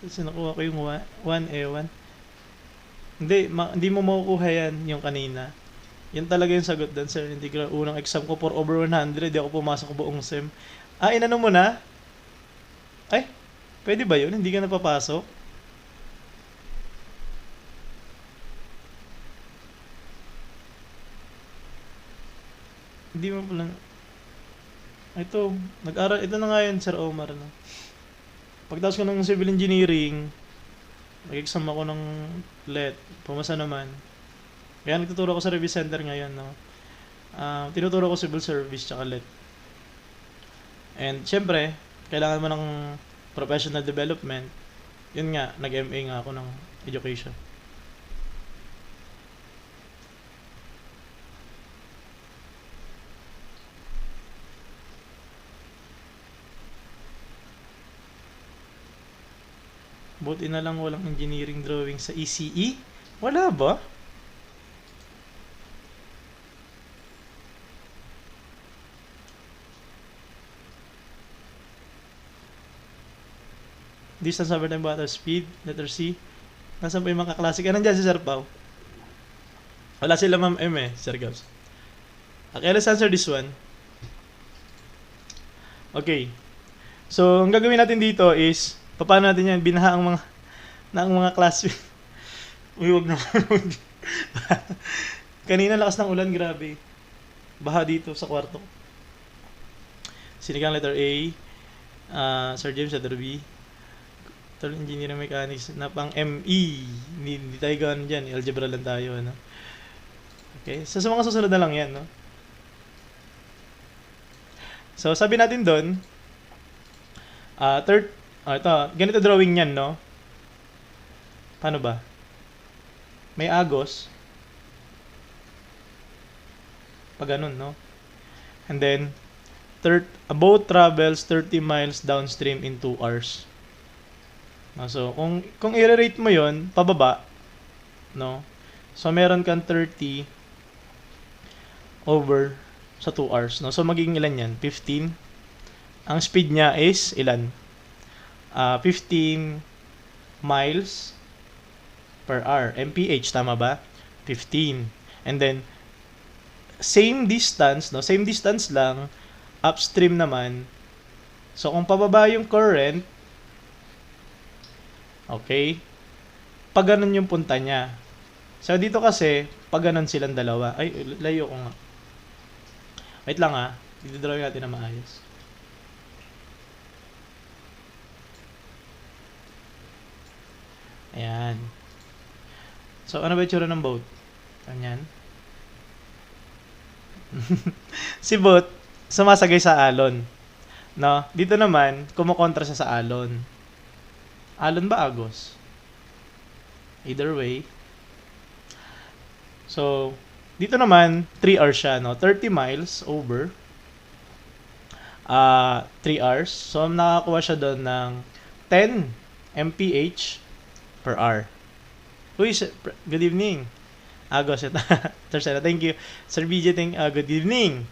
So, nakuha ko yung 1A1. Hindi mo makukuha yan yung kanina. Yan talaga yung sagot doon, sir. Hindi ko unang exam ko for over 100. Di ako pumasok buong SEM. Ah, inano mo na? Ay, pwede ba yun? Hindi ka napapasok? Hindi mo pala. Ito, nag-aral. Ito na nga yun, Sir Omar. No? Pagtapos ko ng civil engineering, nag-exam ako ng LET. Pumasa naman. Kaya nagtuturo ako sa review center ngayon. No? Tinuturo ko civil service tsaka LET. And syempre, kailangan mo ng professional development. Yun nga, nag-MA nga ako ng education. Buti na lang walang engineering drawing sa ECE. Wala ba? Distance over time, water speed, letter C. Nasaan pa yung mga kaklase? Nandyan si Sir Pao. Wala sila Ma'am M eh, Sir Gabs. Okay, let's answer this one. Okay. So, ang gagawin natin dito is, paano natin yan? Binaha ang mga classmates. Uy, wag naman. Kanina lakas ng ulan, grabe. Baha dito sa kwarto. Sinigang letter A. Sir James, letter B. Engineering Mechanics na pang ME. Hindi tayo gano'n dyan. Algebra lang tayo. Ano? Okay. So, sa mga susunod na lang yan. No? So, sabi natin doon, ito, ganito drawing yan, no? Paano ba? May agos. Pag ganun, no? And then, a boat travels 30 miles downstream in 2 hours. So, kung i-rate mo yon pababa, no? So, meron kang 30 over sa 2 hours, no? So, magiging ilan yan? 15. Ang speed niya is ilan? 15 miles per hour. MPH, tama ba? 15. And then, same distance, no? Same distance lang, upstream naman. So, kung pababa yung current, okay, pag ganun yung punta niya. So, dito kasi, pag ganun silang dalawa. Ay, layo ko nga. Wait lang ha. Dito-drawing natin na maayos. Ayan. So, ano ba yung tsura ng boat? Ganyan. Si boat, sumasagay sa alon. No? Dito naman, kumukontra siya sa alon. Alon ba agos? Either way. So, dito naman, 3 hours siya, no? 30 miles over 3 hours. So, nakakuha siya doon ng 10 mph per hour. Uy, good evening. Agos, ito. Tercera, thank you. Sir BJ, good evening.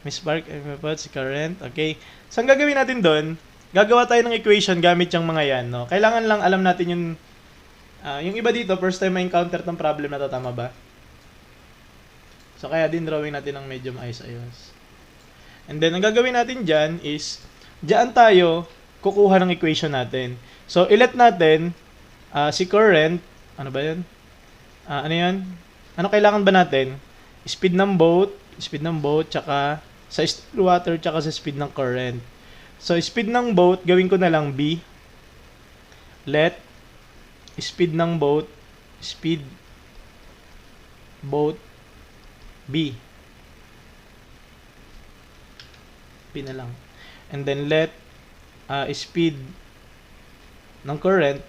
Miss Park, si current. Okay. So, ang gagawin natin doon, gagawa tayo ng equation gamit yung mga yan, no? Kailangan lang alam natin yung iba dito, first time ma-encounter tong problem na to, tama ba? So, kaya din drawing natin ng medyo maayos-ayos. And then, ang gagawin natin dyan is, dyan tayo kukuha ng equation natin. So, ilet natin si current, ano ba yun? Ano yan? Ano kailangan ba natin? Speed ng boat, tsaka sa water, tsaka sa speed ng current. So, speed ng boat, gawin ko na lang B. Let speed ng boat, B. B na lang. And then, let speed ng current,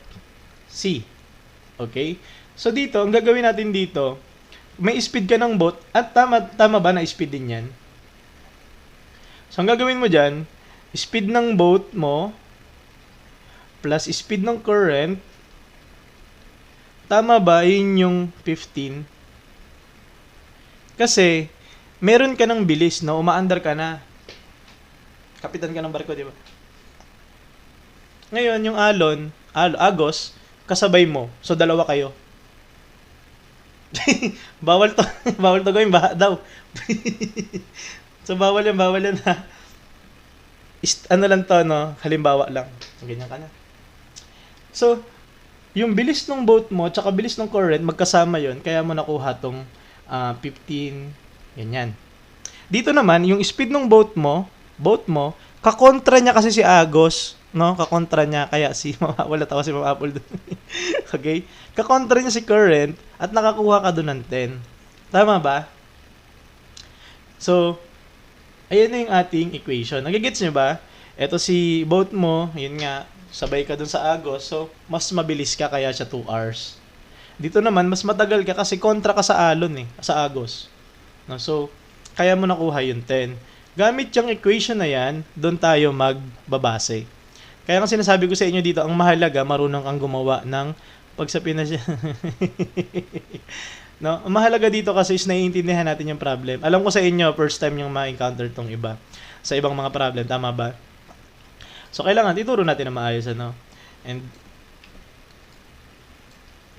C. Okay? So dito, ang gagawin natin dito, may speed ka ng boat, at tama ba na speed din yan? So ang gagawin mo dyan, speed ng boat mo, plus speed ng current, tama ba yun yung 15? Kasi, meron ka ng bilis, no? Umaandar ka na. Kapitan ka ng barko, di ba? Ngayon, yung Agos, kasabay mo. So, dalawa kayo. bawal to. Bawal to gawin. Baha daw. So, bawal yan ha. Ano lang to, no? Halimbawa lang. Ganyan ka na. So, yung bilis ng boat mo, tsaka bilis ng current, magkasama yon, kaya mo nakuha tong 15, ganyan. Dito naman, yung speed ng boat mo, kakontra niya kasi si Agos, no? Kakontra niya, kaya wala tawa si Ma'am Apple doon. Okay? Kakontra niya si current, at nakakuha ka doon ng 10. Tama ba? So, ayan na yung ating equation. Nagigets niyo ba? Ito si boat mo, yun nga, sabay ka doon sa Agos, so mas mabilis ka, kaya siya 2 hours. Dito naman, mas matagal ka kasi kontra ka sa alon sa Agos. No? So, kaya mo nakuha yung 10. Gamit yung equation na yan, doon tayo magbabase. Kaya nga sinasabi ko sa inyo dito, ang mahalaga, marunong kang gumawa ng pagsapin na siya. No? Ang mahalaga dito kasi is naiintindihan natin yung problem. Alam ko sa inyo, first time yung ma-encounter tong iba sa ibang mga problem. Tama ba? So, kailangan ituro natin na maayos, ano? And,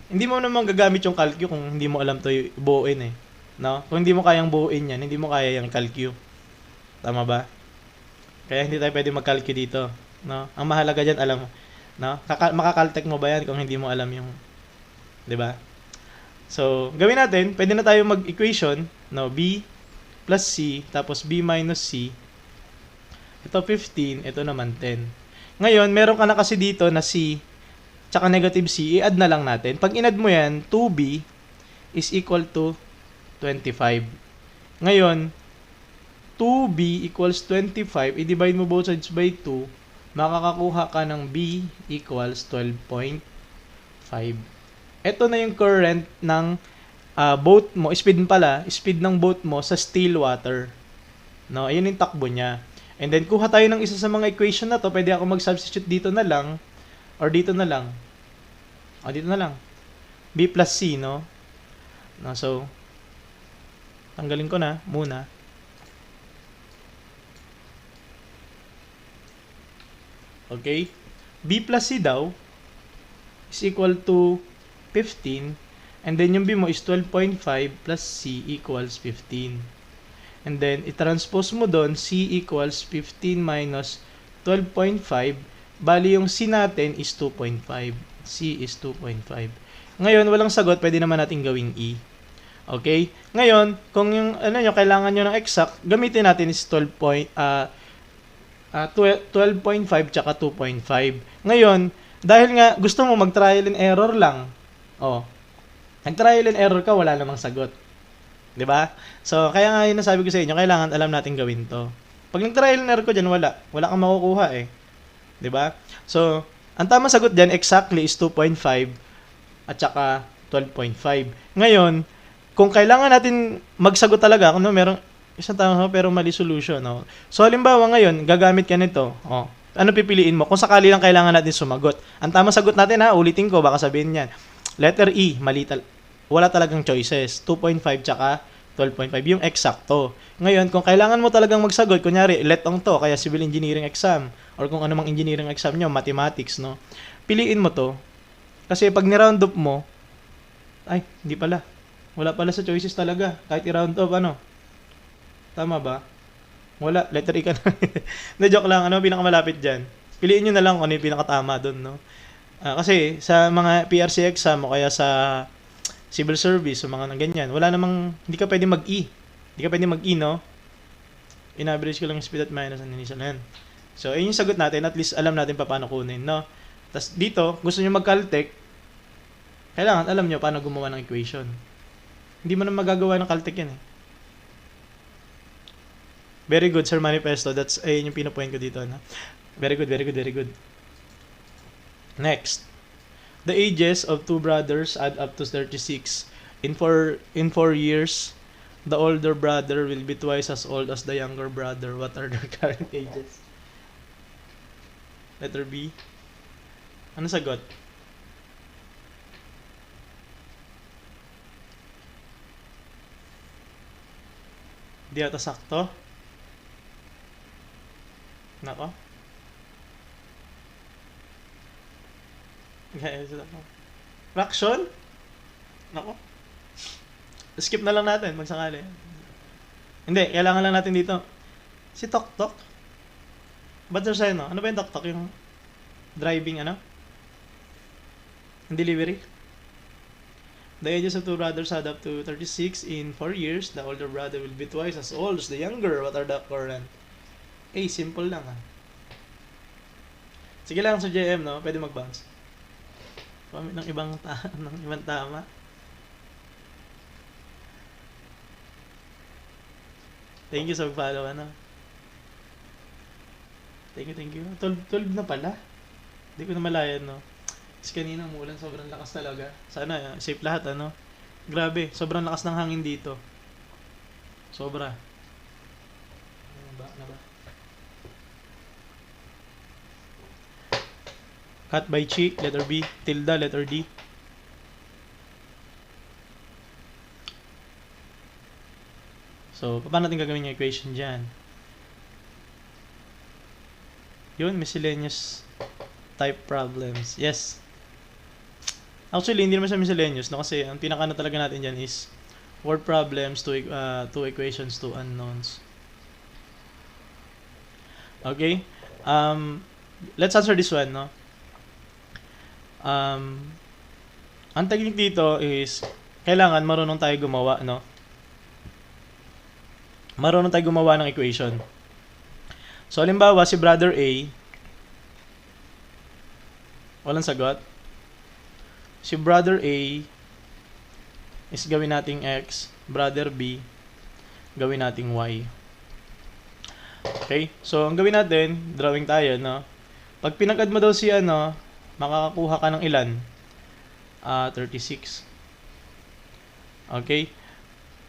hindi mo naman gagamit yung calcu kung hindi mo alam to buuin no? Kung hindi mo kayang buuin yan, hindi mo kaya yung calcu. Tama ba? Kaya hindi tayo pwede mag-calcu dito, no? Ang mahalaga diyan, alam mo, no? Makakaltek mo ba yan kung hindi mo alam yung, 'di ba? So, gawin natin, pwede na tayo mag-equation, no? B plus C, tapos B minus C. Ito 15, ito naman 10. Ngayon, meron ka na kasi dito na C, tsaka negative C, i-add na lang natin. Pag in-add mo yan, 2B is equal to 25. Ngayon, 2B equals 25, i-divide mo both sides by 2, makakakuha ka ng B equals 12.5. Ito na yung current ng boat mo, speed ng boat mo sa still water. No, ayun yung takbo niya. And then, kuha tayo ng isa sa mga equation na to, pwede ako mag-substitute dito na lang, or dito na lang. Dito na lang. B plus C, no? So, tanggalin ko na muna. Okay? B plus C daw is equal to 15. And then, yung B mo is 12.5 plus C equals 15. And then, i-transpose mo doon, C equals 15 minus 12.5. Bali, yung C natin is 2.5. C is 2.5. Ngayon, walang sagot, pwede naman natin gawing E. Okay? Ngayon, kung yung kailangan nyo ng exact, gamitin natin is 12.5 tsaka 2.5. Ngayon, dahil nga gusto mo mag-trial and error lang, nag-trial and error ka, wala namang sagot. 'Di ba? So, kaya nga yun nasabi ko sa inyo, kailangan alam natin gawin to. Pag nag-trial and error ko dyan, wala kang makukuha 'di ba? So, ang tamang sagot dyan exactly is 2.5 at saka 12.5. Ngayon, kung kailangan natin magsagot talaga, kung merong isang tama pero mali solution, no? So, halimbawa ngayon, gagamit ka nito. Ano pipiliin mo? Kung sakali lang kailangan natin sumagot. Ang tamang sagot natin, ulitin ko, baka sabihin niyan. Letter E, wala talagang choices. 2.5 tsaka 12.5, yung eksakto. Ngayon, kung kailangan mo talagang magsagot, kunyari, letong to, kaya civil engineering exam, or kung ano mang engineering exam nyo, mathematics, no? Piliin mo to. Kasi pag ni-round up mo, hindi pala. Wala pala sa choices talaga. Kahit i-round up, Tama ba? Wala. Letter E ka na. Na-joke lang. Ano pinakamalapit dyan? Piliin nyo na lang kung ano yung pinakatama doon, no? Kasi sa mga PRC exam o kaya sa civil service o mga ganyan, hindi ka pwede mag-E. Hindi ka pwede mag-E, no? In-average ko lang yung speed at minus ang initial yan. So, ayun yung sagot natin. At least alam natin paano kunin, no? Tapos dito, gusto nyo mag-Caltech, kailangan alam nyo paano gumawa ng equation. Hindi mo na magagawa ng Caltech yan, Very good, Sir Manifesto. Ayun yung pinapoint ko dito, Very good, very good, very good. Next. The ages of two brothers add up to 36. In four years, the older brother will be twice as old as the younger brother. What are their current ages? Letter B. Ano sagot? Di ata sakto. Nako. Guys, nako. Fraction? Nako. Skip na lang natin, magsakali. Hindi, kailangan lang natin dito. Si Tok Tok? Ba't sa'yo, no? Ano ba yung Tok Tok? Yung driving, ano? Yung delivery? The ages of two brothers add up to 36 in 4 years. The older brother will be twice as old as the younger. What are the current? Simple lang, ha? Sige lang sa JM, no? Pwede mag-bounce. Pamit ng ibang tama. Thank you sa pag-follow, ano? Thank you. 12 na pala. Hindi ko na malayan, no? Kasi kanina umulan, sobrang lakas talaga. Sana, safe lahat, ano? Grabe, sobrang lakas ng hangin dito. Sobra. Na ba? Cut by cheek, letter B. Tilde, letter D. So, paano natin gagawin yung equation dyan? Yun, miscellaneous type problems. Yes. Actually, hindi naman siya miscellaneous, no? Kasi ang pinaka-ano talaga natin dyan is word problems, two equations, two unknowns. Okay? Let's answer this one, no? Ang technique dito is kailangan marunong tayo gumawa, no? Marunong tayo gumawa ng equation. So, halimbawa, si brother A, walang sagot. Si brother A is gawin nating X, brother B, gawin nating Y. Okay? So, ang gawin natin, drawing tayo, no? Pag pinag-add mo daw si ano, makakakuha ka ng ilan? 36. Okay?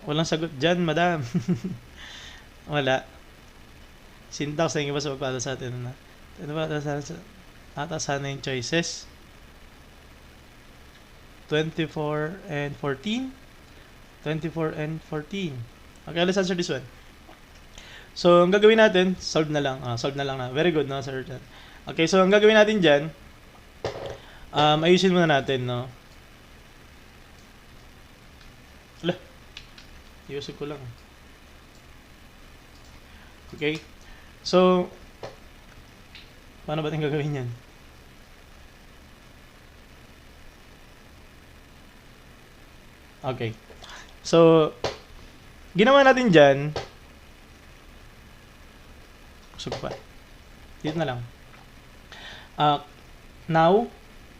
Walang sagot dyan, madam. Wala. Syntax, thank you ba sa pagpala sa atin? Ano ba? Sana yung choices. 24 and 14. 24 and 14. Okay, let's answer this one. So, ang gagawin natin, solve na lang. Solve na lang na. Very good, no, sir? Okay, so ang gagawin natin dyan, ayusin muna natin, no? Ala, ayusin ko lang. Okay? So, paano ba natin gagawin yan? Okay. So, ginawa natin dyan, kusog pa. Dito na lang. Now,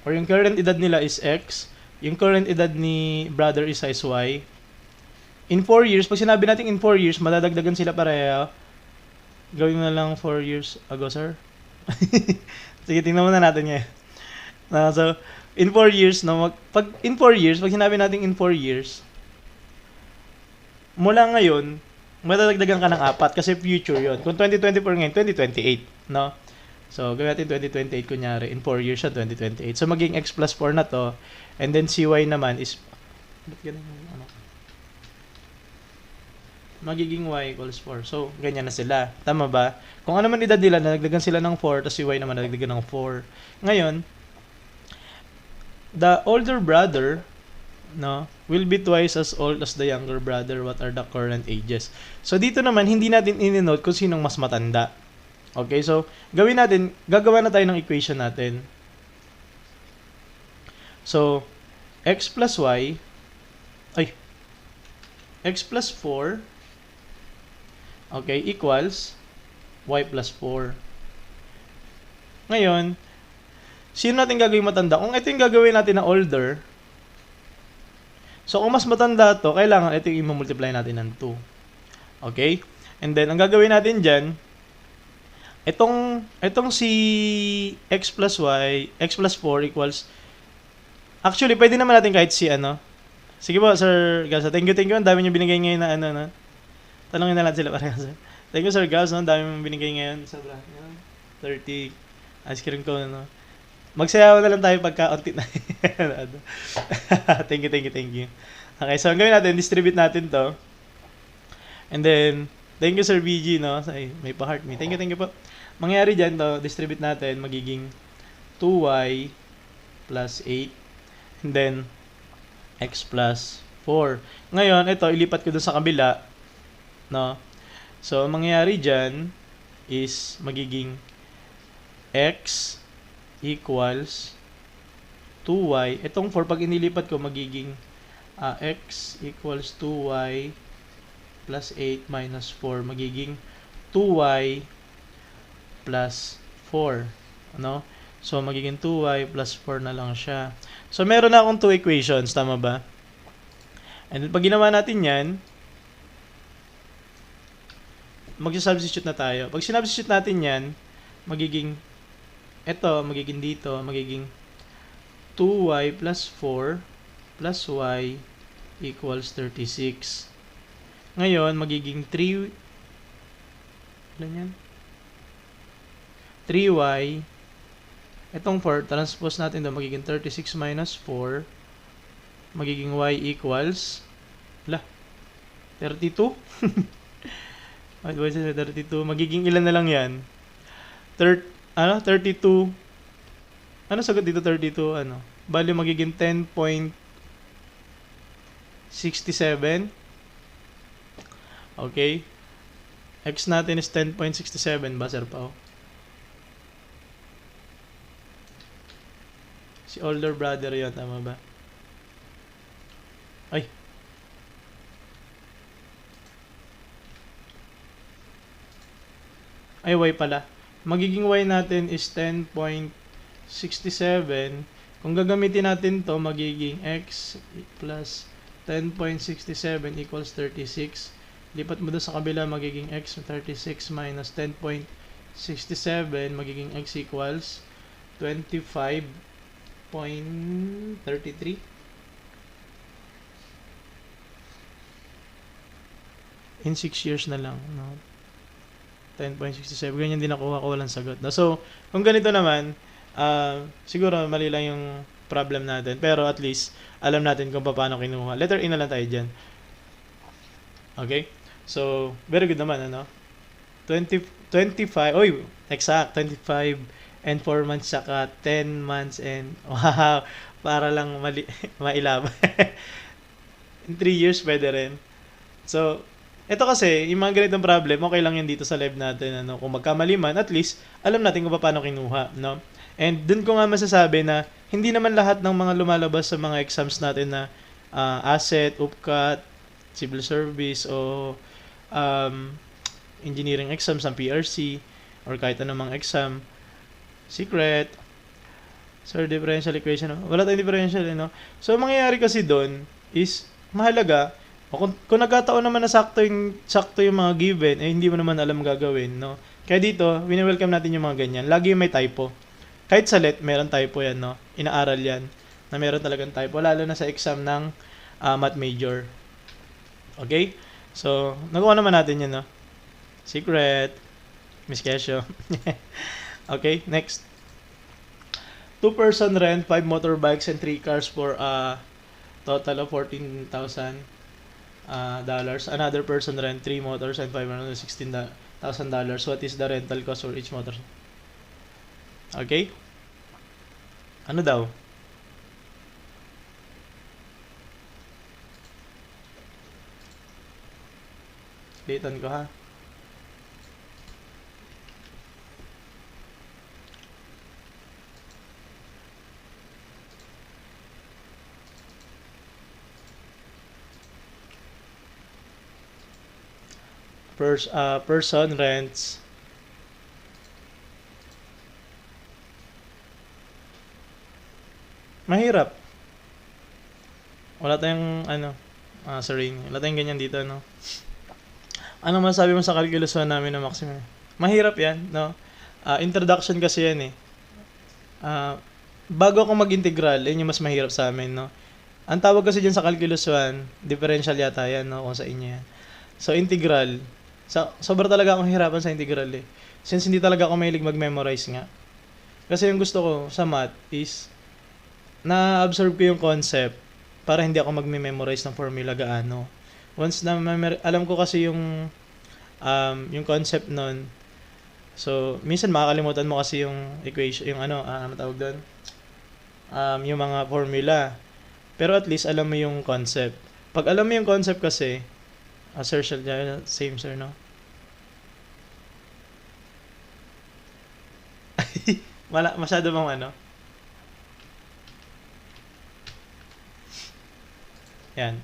or yung current edad nila is X, yung current edad ni brother is size Y. In 4 years, pag sinabi natin in 4 years, madadagdagan sila pareho. Gawin mo na lang 4 years ago, sir. Sige, tingnan muna natin yan. So, in 4 years, no, pag sinabi natin in 4 years, mula ngayon, madadagdagan ka ng 4 kasi future yon. Kung 2024 ngayon, 2028, no? So, gawin natin 2028 kunyari. In 4 years siya, 2028. So, maging X plus 4 na to. And then, CY naman is, ba't ganun yung ano? Magiging Y equals 4. So, ganyan na sila. Tama ba? Kung ano man edad nila, nagdagan sila ng 4, tapos si Y naman nagdagan ng 4. Ngayon, the older brother, no, will be twice as old as the younger brother. What are the current ages? So, dito naman, hindi natin in-note kung sinong mas matanda. Okay, so, gagawa na tayo ng equation natin. So, X plus Y, X plus 4, okay, equals Y plus 4. Ngayon, sino natin gagawin matanda? Kung ito yung gagawin natin na older, so kung mas matanda to, kailangan ito yung i-multiply natin ng 2. Okay? And then, ang gagawin natin dyan, itong si X plus 4 equals Actually, pwede naman natin kahit si ano. Sige po, Sir Gals. Thank you, thank you. Ang dami niyo binigay ngayon na ano, no? Tanungin na natin sila parehas. Thank you, Sir Gals, no? Ang dami mong binigay ngayon. Sobra. 30 ice cream ko, no? Magsayaw na lang tayo pagka-unti na. Thank you, thank you, thank you. Okay, so ang gawin natin, distribute natin to. And then, thank you, Sir BG, no? Ay, may pa-heart me. Thank you po. Mangyayari dyan to, distribute natin, magiging 2y plus 8. And then, x plus 4. Ngayon, ito, ilipat ko dun sa kabila, no? So, ang mangyayari dyan is magiging x equals 2y. Itong 4, pag inilipat ko, magiging x equals 2y plus 8 minus 4. Magiging 2y plus 4. Ano? So, magiging 2y plus 4 na lang siya. So, meron na akong 2 equations. Tama ba? And then, pag ginawa natin yan, mag-substitute na tayo. Pag sinubstitute natin yan, magiging magiging dito, magiging 2y plus 4 plus y equals 36. Ngayon, magiging 3 ilan yan? 3y itong 4, transpose natin doon, magiging 36 minus 4 magiging y equals 32? 32. Magiging ilan na lang yan? 32. Ano sagot dito 32? Ano? Bali magiging 10.67. Okay. X natin is 10.67 ba, Sir Pao? Si older brother yun, tama ba? Ay. Ay, y pala. Magiging y natin is 10.67. Kung gagamitin natin to, magiging x plus 10.67 equals 36. Lipat mo doon sa kabila, magiging x 36 minus 10.67, magiging x equals 25.33. In 6 years na lang, no? 10.67. Ganyan din nakuha ko, walang sagot. No? So, kung ganito naman, siguro mali lang yung problem natin. Pero at least, alam natin kung paano kinuha. Letter A na lang tayo dyan. Okay? So, very good naman, ano? 25, oy, exact, 25 and 4 months, saka 10 months and, wow, para lang mailab. In 3 years, pwede rin. So, ito kasi, yung mga ganitong problem, okay lang yun dito sa live natin, ano? Kung magkamali man, at least, alam natin kung paano kinuha, no? And dun ko nga masasabi na, hindi naman lahat ng mga lumalabas sa mga exams natin na asset, UPCAT, civil service, o engineering exams ng PRC, or kahit anumang exam, secret, sir, differential equation, wala tayong differential, no? So, mangyayari kasi doon is, mahalaga, kung nagkataon naman na sakto yung mga given, hindi mo naman alam gagawin, no? Kaya dito, wini-welcome natin yung mga ganyan. Lagi may typo. Kahit sa LET, meron typo yan, no? Inaaral yan, na meron talagang typo, lalo na sa exam ng math major. Okay? So, nagawa naman natin yan, no? Secret. Miss Kesho. Okay, next. 2-person rent, 5 motorbikes and 3 cars for a total of $14,000. Another person rent 3 motors and $516,000. What is the rental cost for each motor? Okay? Ano daw? Litan ko, ha? Person rents mahirap. Wala tayong wala tayong ganyan dito, no? Ano masabi mo sa calculus 1 namin na maximum? Mahirap yan, no? Introduction kasi yan, eh. bago ako mag-integral, yun yung mas mahirap sa amin, no? Ang tawag kasi dyan sa Calculus 1, differential yata yan, no? Kung sa inyo yan. So, integral. Sobra talaga akong hirapan sa integral eh. Since hindi talaga ako mahilig mag-memorize nga. Kasi yung gusto ko sa math is, na-absorb ko yung concept para hindi ako magme-memorize ng formula gaano. Once na alam ko kasi yung concept nun, so, minsan makakalimutan mo kasi yung equation, yung ano tawag doon? Yung mga formula. Pero at least alam mo yung concept. Pag alam mo yung concept kasi, sir, same sir, no? Masyado bang ano? Yan.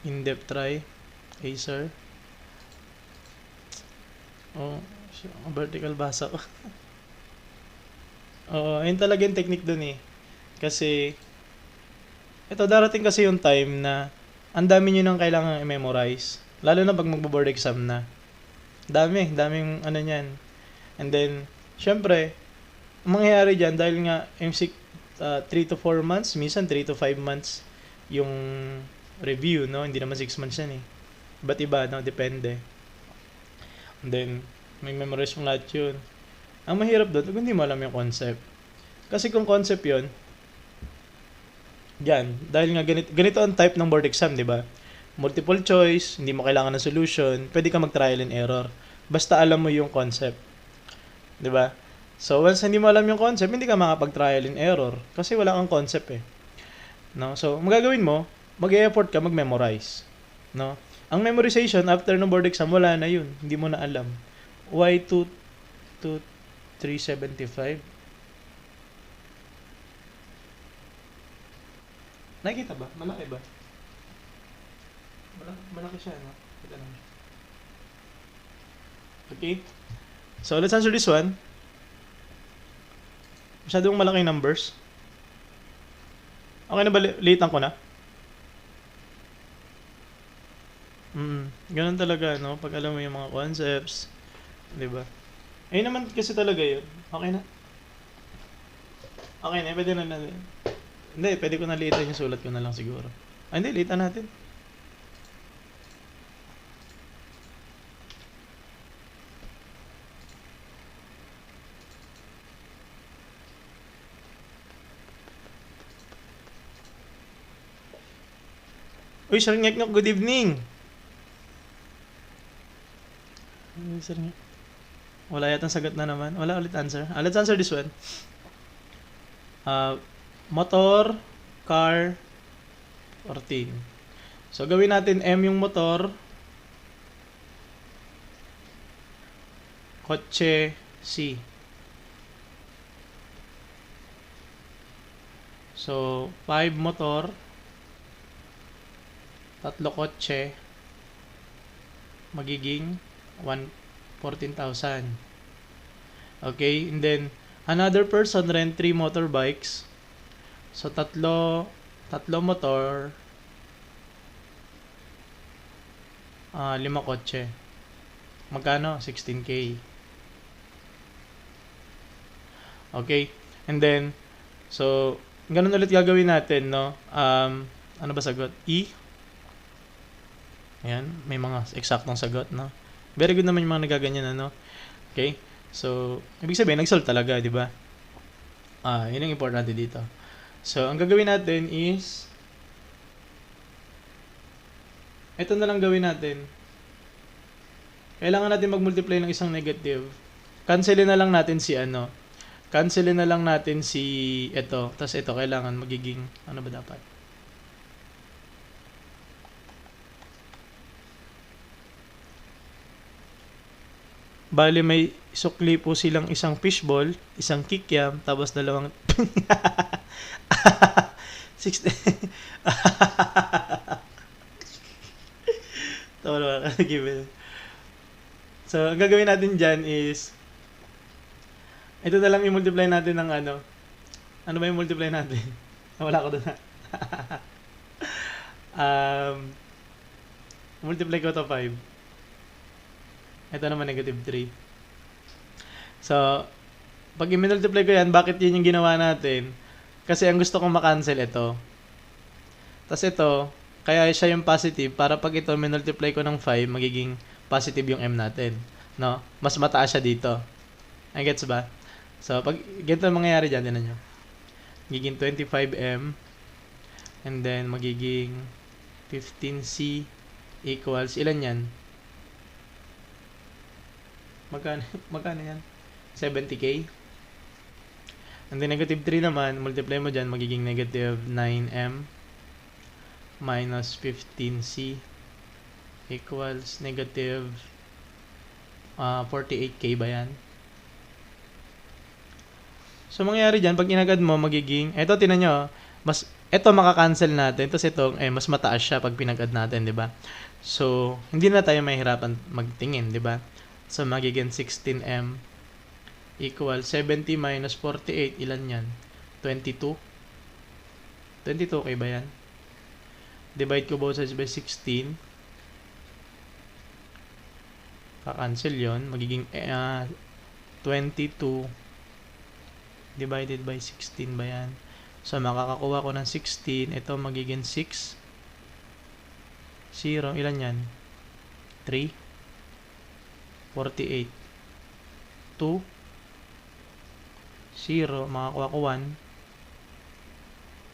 In-depth try. Acer. Oh, vertical basa ko. Oo, ayun talaga yung technique dun eh. Kasi, ito darating kasi yung time na ang dami nyo nang kailangan i-memorize. Lalo na pag magbo-board exam na. Daming ano niyan. And then, syempre, ang mangyayari dyan dahil nga MC 3 to 4 months, minsan 3 to 5 months yung review, no? Hindi naman 6 months yan eh. Iba't iba, no? Depende. And then, may memorize mong lahat yun. Ang mahirap doon, kung hindi mo alam yung concept. Kasi kung concept yun, yan, dahil nga ganito ang type ng board exam, di ba? Multiple choice, hindi mo kailangan ng solution, pwede ka mag-trial and error. Basta alam mo yung concept. Di ba? So, once hindi mo alam yung concept, hindi ka makapag-trial and error. Kasi wala kang concept eh. No? So, magagawin mo, mag-e-effort ka, mag-memorize. No? Ang memorization, after ng board exam, wala na yun. Hindi mo na alam. Why 375? Nakikita ba? Malaki ba? Malaki siya, no? Kita naman. Okay? So, let's answer this one. Masyadong malaking numbers. Okay na ba? Liitan ko na? Ganun talaga, no? Pag alam mo yung mga concepts. Diba? Ayun naman kasi talaga yun. Okay na? Okay na, pwede na natin. Hindi, pwede ko na liitan yung sulat ko na lang siguro. Hindi, liitan natin. Uy, Sir Ngek, good evening! Sir Ngek. Wala yatang sagot na naman. Wala ulit answer. Let's answer this one. Motor, car, 14. So, gawin natin M yung motor. Kotse, C. So, 5 motor. 3 kotse. Magiging 14,000. Okay, and then another person rent 3 motorbikes. So tatlo motor, 5 kotse. Magkano? 16K. Okay, and then so ganun ulit gagawin natin, no? Ano ba sagot? E. Ayan, may mga eksaktong sagot, no? Very good naman yung mga nagaganyan, ano? Okay? So, ibig sabihin, nag-solve talaga, di ba? Yun ang importante dito. So, ang gagawin natin is, ito na lang gawin natin. Kailangan natin mag-multiply ng isang negative. Cancelin na lang natin si ano. Cancelin na lang natin si ito. Tapos ito, kailangan magiging, ano ba dapat? Bali may sukli po silang isang fishball, isang kikiam, tapos dalawang 60. Tawa ka, give. So, ang gagawin natin dyan is ito na lang i-multiply natin ng ano. Ano ba yung multiply natin? Wala ko doon. Multiply ko to 5. Ito naman negative 3. So, pag i-multiply ko yan, bakit yun yung ginawa natin? Kasi ang gusto kong makancel ito. Tapos ito, kaya siya yung positive para pag ito minultiply ko ng 5, magiging positive yung m natin. No? Mas mataas siya dito. Ay, gets ba? So, pag ganito mangyayari dyan, tinan nyo. Magiging 25m. And then, magiging 15c equals, ilan yan? Magkano yan? 70k. And then, negative 3 naman, multiply mo dyan, magiging negative 9m minus 15c equals negative 48k ba yan? So, mangyayari dyan, pag inagad mo, magiging, eto, tinan nyo, eto makakancel natin, tapos itong, mas mataas siya pag pinagad natin, di ba? So, hindi na tayo mahirapan magtingin, di ba? So, magiging 16m equals 70 minus 48, ilan yan? 22? 22, okay ba yan? Divide ko both sides by 16. Kakancel yon, magiging 22 divided by 16 ba yan? So, makakakuha ko ng 16. Ito magiging 6. 0. Ilan yan? 3. 48. 2. 0. Makakuha ko 1.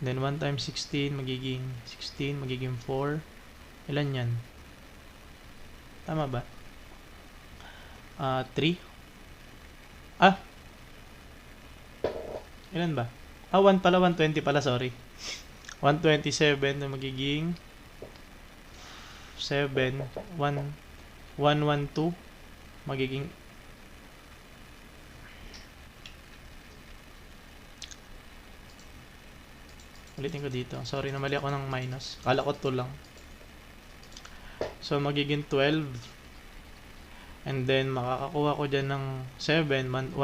Then, 1 times 16 magiging 16. Magiging 4. Ilan yan? Tama ba? 3. Ilan ba? 1 pala, 120 pala, sorry. 127 na magiging 7, 112 magiging ulitin ko dito. Sorry, namali ako ng minus. Kala ko 2 lang. So, magiging 12. And then, makakakuha ko dyan ng 7. 112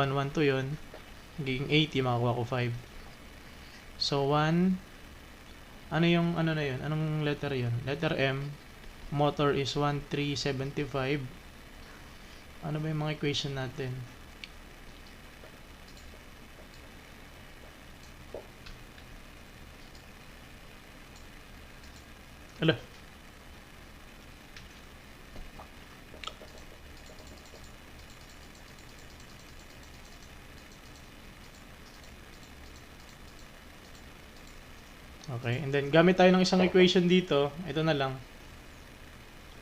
yun. Magiging 80, makakuha ko 5. So, 1, ano yung, ano na yun? Anong letter yun? Letter M, motor is 1375. Ano ba yung mga equation natin? Ala. Okay, and then gamit tayo ng isang equation dito. Ito na lang.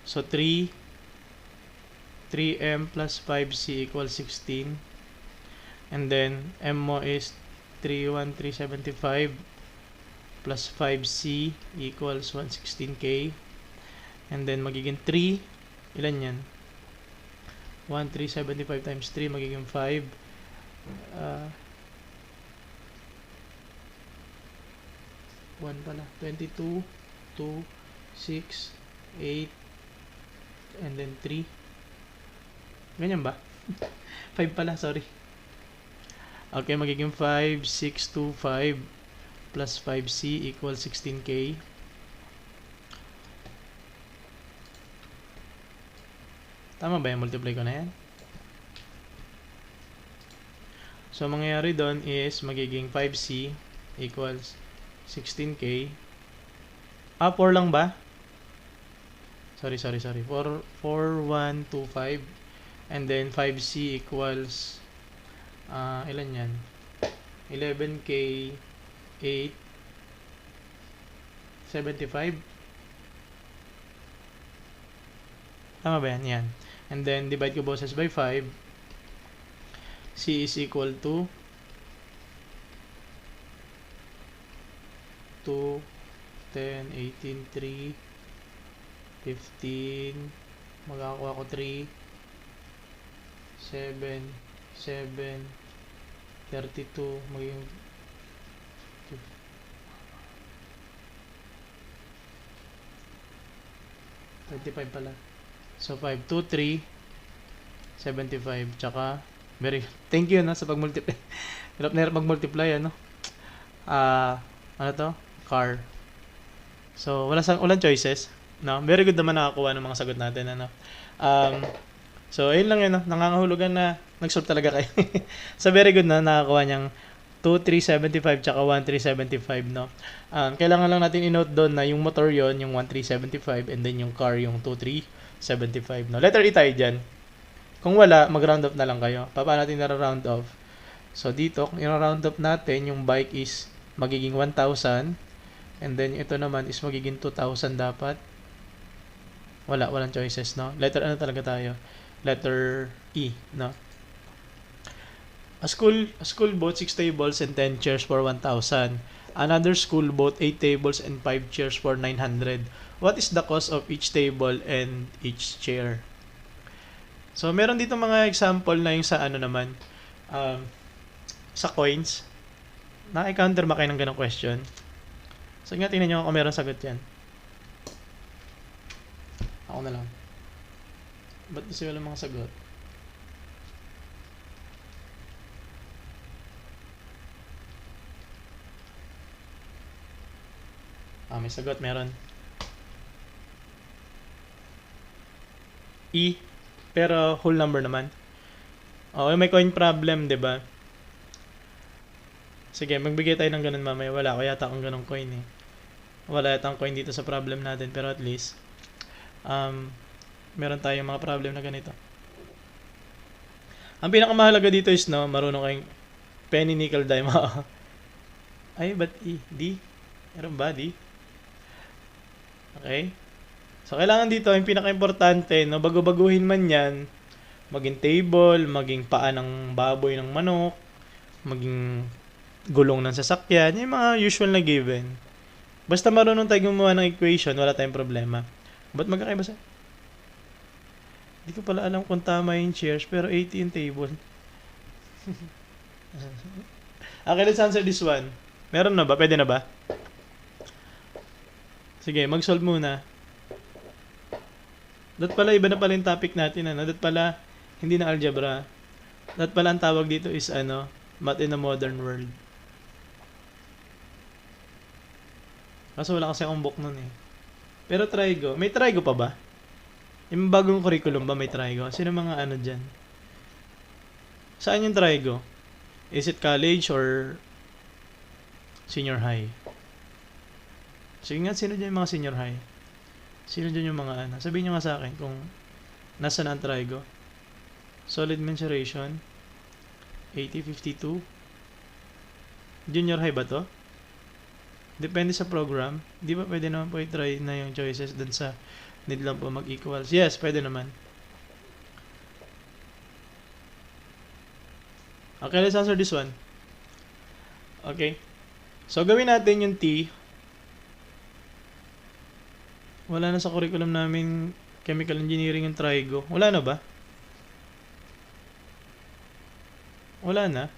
So 3m plus 5c equals 16. And then m mo is 31375 plus 5c equals 116k. And then magiging 3. Ilan yan? 1375 times 3 magiging 5. 1 pala. 22, 2, 6, 8, and then 3. Ganyan ba? 5 pala, sorry. Okay, magiging 5, 6, 2, 5 plus 5c equals 16k. Tama ba yan? Multiply ko na yan. So, mangyayari doon is magiging 5c equals 16k. 4 lang ba? Sorry. 4125. And then 5c equals ilan yan? 11k 8 75. Tama ba yan? Yan. And then divide ko both sides by 5. C is equal to 2, 10, 18, 3, 15, magkakakuha ko 3, 7, 7, 32, magiging 35 pala. So 5, 2, 3, 75, tsaka thank you na sa pag-multiply. Hirap na hirap mag-multiply, ano? Ano to? Car. So, walang choices. No? Very good naman nakakuha ng mga sagot natin. Ano? Um, so, ayun lang yun. No? Nangangahulugan na nag-solve talaga kayo. So, very good na nakakuha niyang 2,375 tsaka 1,375, no? Kailangan lang natin i-note doon na yung motor yon yung 1,375, and then yung car yung 2,375, no? Letter E tayo dyan. Kung wala, mag-round off na lang kayo. Paano natin na-round off? So, dito, kung i-round off natin, yung bike is magiging 1,000, and then ito naman is magiging 2,000 dapat. Walang choices, no? Letter ano talaga tayo? Letter E, no? A school boat 6 tables and 10 chairs for 1,000. Another school boat 8 tables and 5 chairs for 900. What is the cost of each table and each chair? So meron dito mga example na yung sa ano naman, sa coins. Na-encounter ba kayo ng ganong question? So nga, tingnan nyo kung meron sagot yan. Ako na lang. Ba't kasi walang mga sagot? May sagot, meron. E, pero whole number naman. Okay, may coin problem, 'di ba? Sige, magbigay tayo ng ganun mamaya. Wala ko yata akong ganung coin eh. Wala yata ang coin dito sa problem natin, pero at least meron tayong mga problem na ganito. Ang pinakamahalaga dito is, no, marunong kayong penny, nickel, dime. Ay, ba't E? D? Meron ba D? Okay? So, kailangan dito, yung pinaka-importante, no, bago-baguhin man yan, maging table, maging paa ng baboy ng manok, maging gulong ng sasakyan, yung mga usual na given. Basta marunong tayo gumawa ng equation, wala tayong problema. Ba't magkakaiba sa? Hindi ko pala alam kung tama yung chairs, pero 80 yung table. Okay, let's answer this one. Meron na ba? Pwede na ba? Sige, mag-solve muna. Dat pala, iba na pala yung topic natin, ano? Dat pala, hindi na algebra. Dat pala, ang tawag dito is, ano, math in a modern world. Kaso wala kasi akong book nun eh. Pero trigo. May trigo pa ba? Yung bagong curriculum ba may trigo? Sino mga ano dyan? Saan yung trigo? Is it college or senior high? Sige nga, sino dyan yung mga senior high? Sino dyan yung mga ano? Sabihin nyo nga sa akin kung nasa na ang trigo. Solid mensuration. 80, 52. Junior high ba to? Depende sa program. Di ba pwede naman po i-try na yung choices dun sa need lang po mag-equals? Yes, pwede naman. Okay, let's answer this one. Okay. So, gawin natin yung T. Wala na sa curriculum namin chemical engineering yung trigo. Wala na ba? Wala na.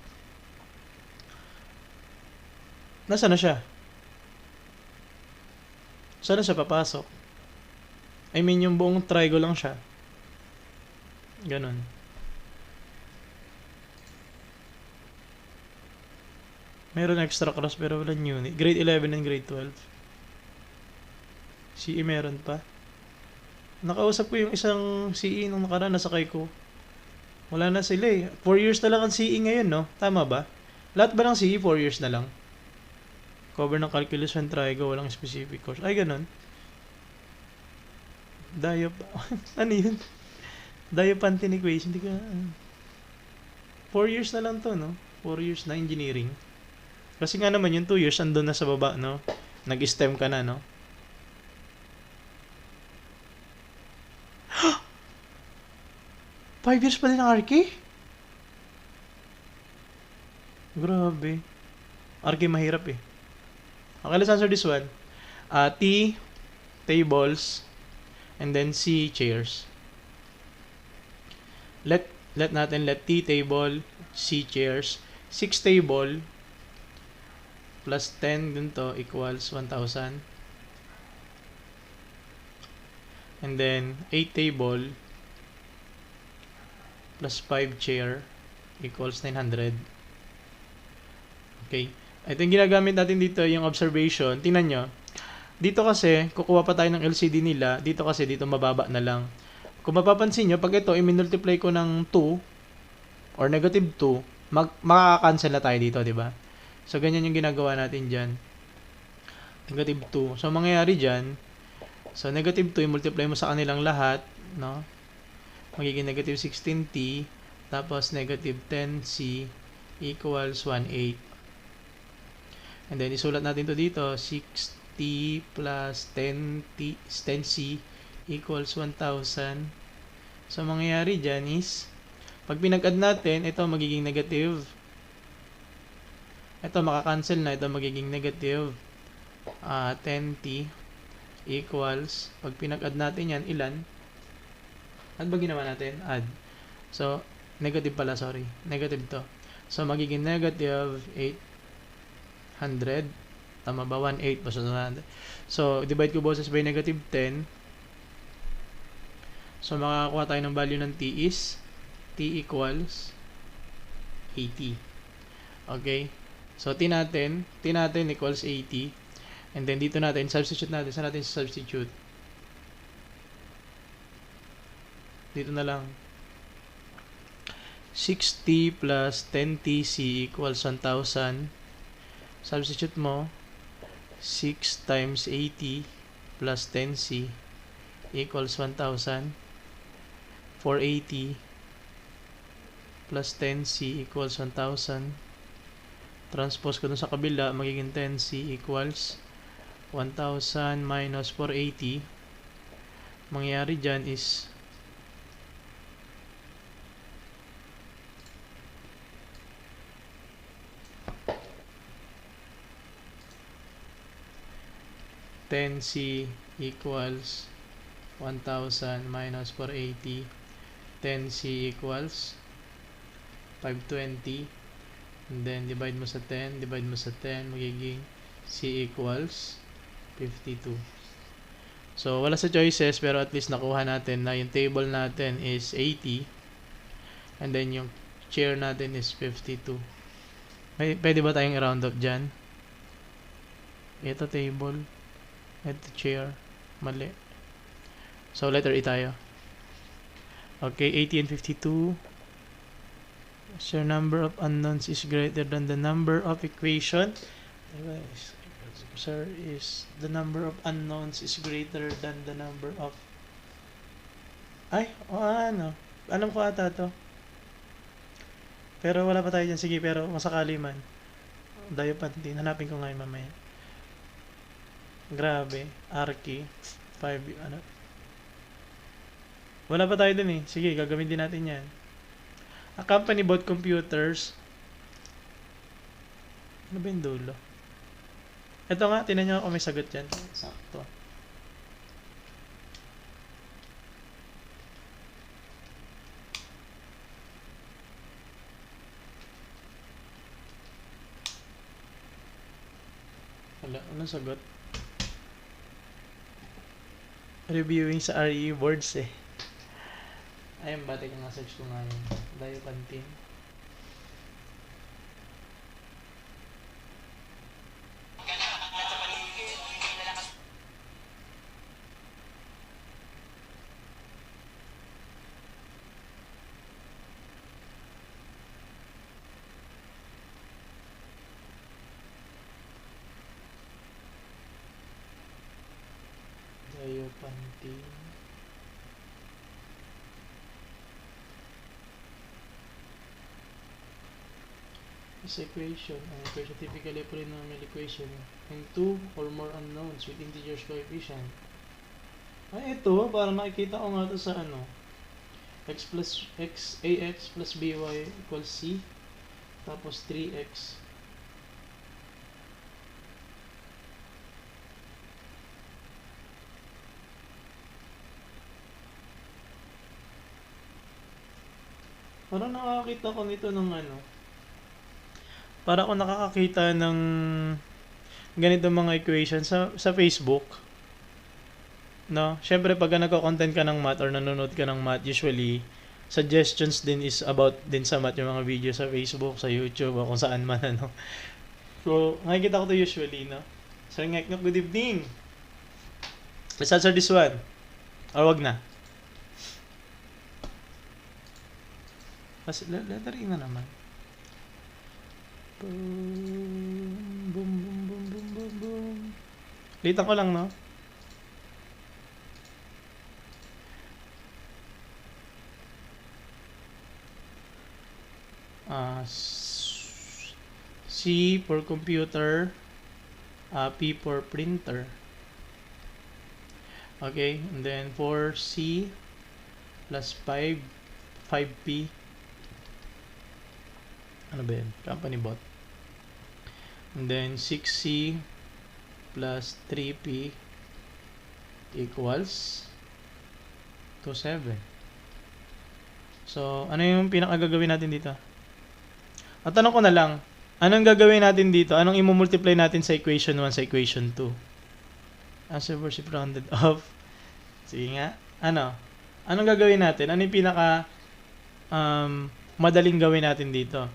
Nasaan na siya? Saan na siya papasok? I mean, yung buong trigo lang siya. Ganon. Meron extra cross pero wala unit. Grade 11 and grade 12. CE meron pa. Nakausap ko yung isang CE nung nakaraan, nasakay ko. Wala na sila eh. 4 years na lang ang CE ngayon, no? Tama ba? Lahat ba ng CE 4 years na lang? Cover ng calculus and trigo, walang specific course. Ay, ganun. Ano yun? Diophantine equation. 4 years na lang to, no? 4 years na engineering. Kasi nga naman yung 2 years andun na sa baba, no? Nag-STEM ka na, no? Five years pa din ang RK? Grabe. RK mahirap eh. Okay, let's answer this one. T, tables, and then C, chairs. Let T table, C chairs, 6 table, plus 10 dun to equals 1,000. And then 8 table, plus 5 chair equals 900. Okay. Ito yung ginagamit natin dito, yung observation. Tingnan nyo. Dito kasi, kukuha pa tayo ng LCD nila. Dito kasi, dito mababa na lang. Kung mapapansin nyo, pag ito, i-multiply ko ng 2 or negative 2, makaka-cancel na tayo dito, di ba? So, ganyan yung ginagawa natin dyan. Negative 2. So, mangyayari dyan, so, negative 2, i-multiply mo sa kanilang lahat, no? Magiging negative 16t, tapos negative 10c equals 1/8. And then, isulat natin to dito, 6t plus 10c equals 1,000. So, mangyayari dyan is, pag pinag-add natin, ito magiging negative. Ito, makakancel na. Ito magiging negative 10t equals, pag pinag-add natin yan, ilan? Ano ba ginawa natin? Add. So, negative pala, sorry. Negative to. So, magiging negative 800. Tama ba? 1/8 pa sa 100. So, divide ko boses by negative 10. So, makakakuha tayo ng value ng t is t equals 80. Okay? So, t natin equals 80. And then, dito natin, substitute natin. Saan natin substitute? Dito na lang. 6t plus 10tc equals 1,000. Substitute mo. 6 times 80 plus 10c equals 1,000. 480 plus 10c equals 1,000. Transpose ko dun sa kabila, magiging 10c equals 1,000 minus 480. Mangyayari dyan is 10c equals 1,000 minus 480. 10c equals 520. And then, divide mo sa 10. Divide mo sa 10. Magiging c equals 52. So, wala sa choices, pero at least nakuha natin na yung table natin is 80. And then, yung chair natin is 52. Pwede ba tayong i-round up dyan? Ito table. Ito chair. Mali. So, letter E tayo. Okay, 80 and 52. So, number of unknowns is greater than the number of equation. Sir, is the number of unknowns is greater than the number of... Ay, ano? Alam ko ata to. Pero wala pa tayo dyan. Sige, pero masakali man. Diopantin. Hanapin ko ngayon mamaya. Grabe. Arki. 5, ano? Wala pa tayo dun eh. Sige, gagamitin natin yan. A company bought computers. Ano ba yung dulo? Ito nga, tinan nyo kung may sagot yan. Sakto. Wala, anong sagot? Reviewing sa RE boards eh. Ayun, bati ko nga search ko nga yun. Diopantin. Diopantin. This equation, an equation typically a polynomial equation and two or more unknowns with integers coefficient. Ay, ito, para makikita ko nga ito sa ano. Ax plus by equals c. Tapos 3x. Parang nakakita ko nito ng ano. Para ako nakakakita ng ganito mga equation sa Facebook. No? Syempre pag nagko-content ka ng math or nanonood ka ng math, usually suggestions din is about din sa math yung mga video sa Facebook, sa YouTube, o kung saan man ano. So, nakikita ko to usually, no? Sir Ngeknok, good evening. Let's answer this one. Or wag na. Letter E na naman. Boom, boom, boom, boom, boom, boom, boom. Litan ko lang, no? C for computer, P for printer. Okay, and then for C plus 5P. Ano ba yun? Company bot. And then 6C plus 3P equals 27. So, ano yung pinakagagawin natin dito? At tanong ko na lang, anong gagawin natin dito? Anong i-multiply natin sa equation 1 sa equation 2? Answer for rounded off. Sige nga. Ano? Anong gagawin natin? Ano yung pinaka madaling gawin natin dito?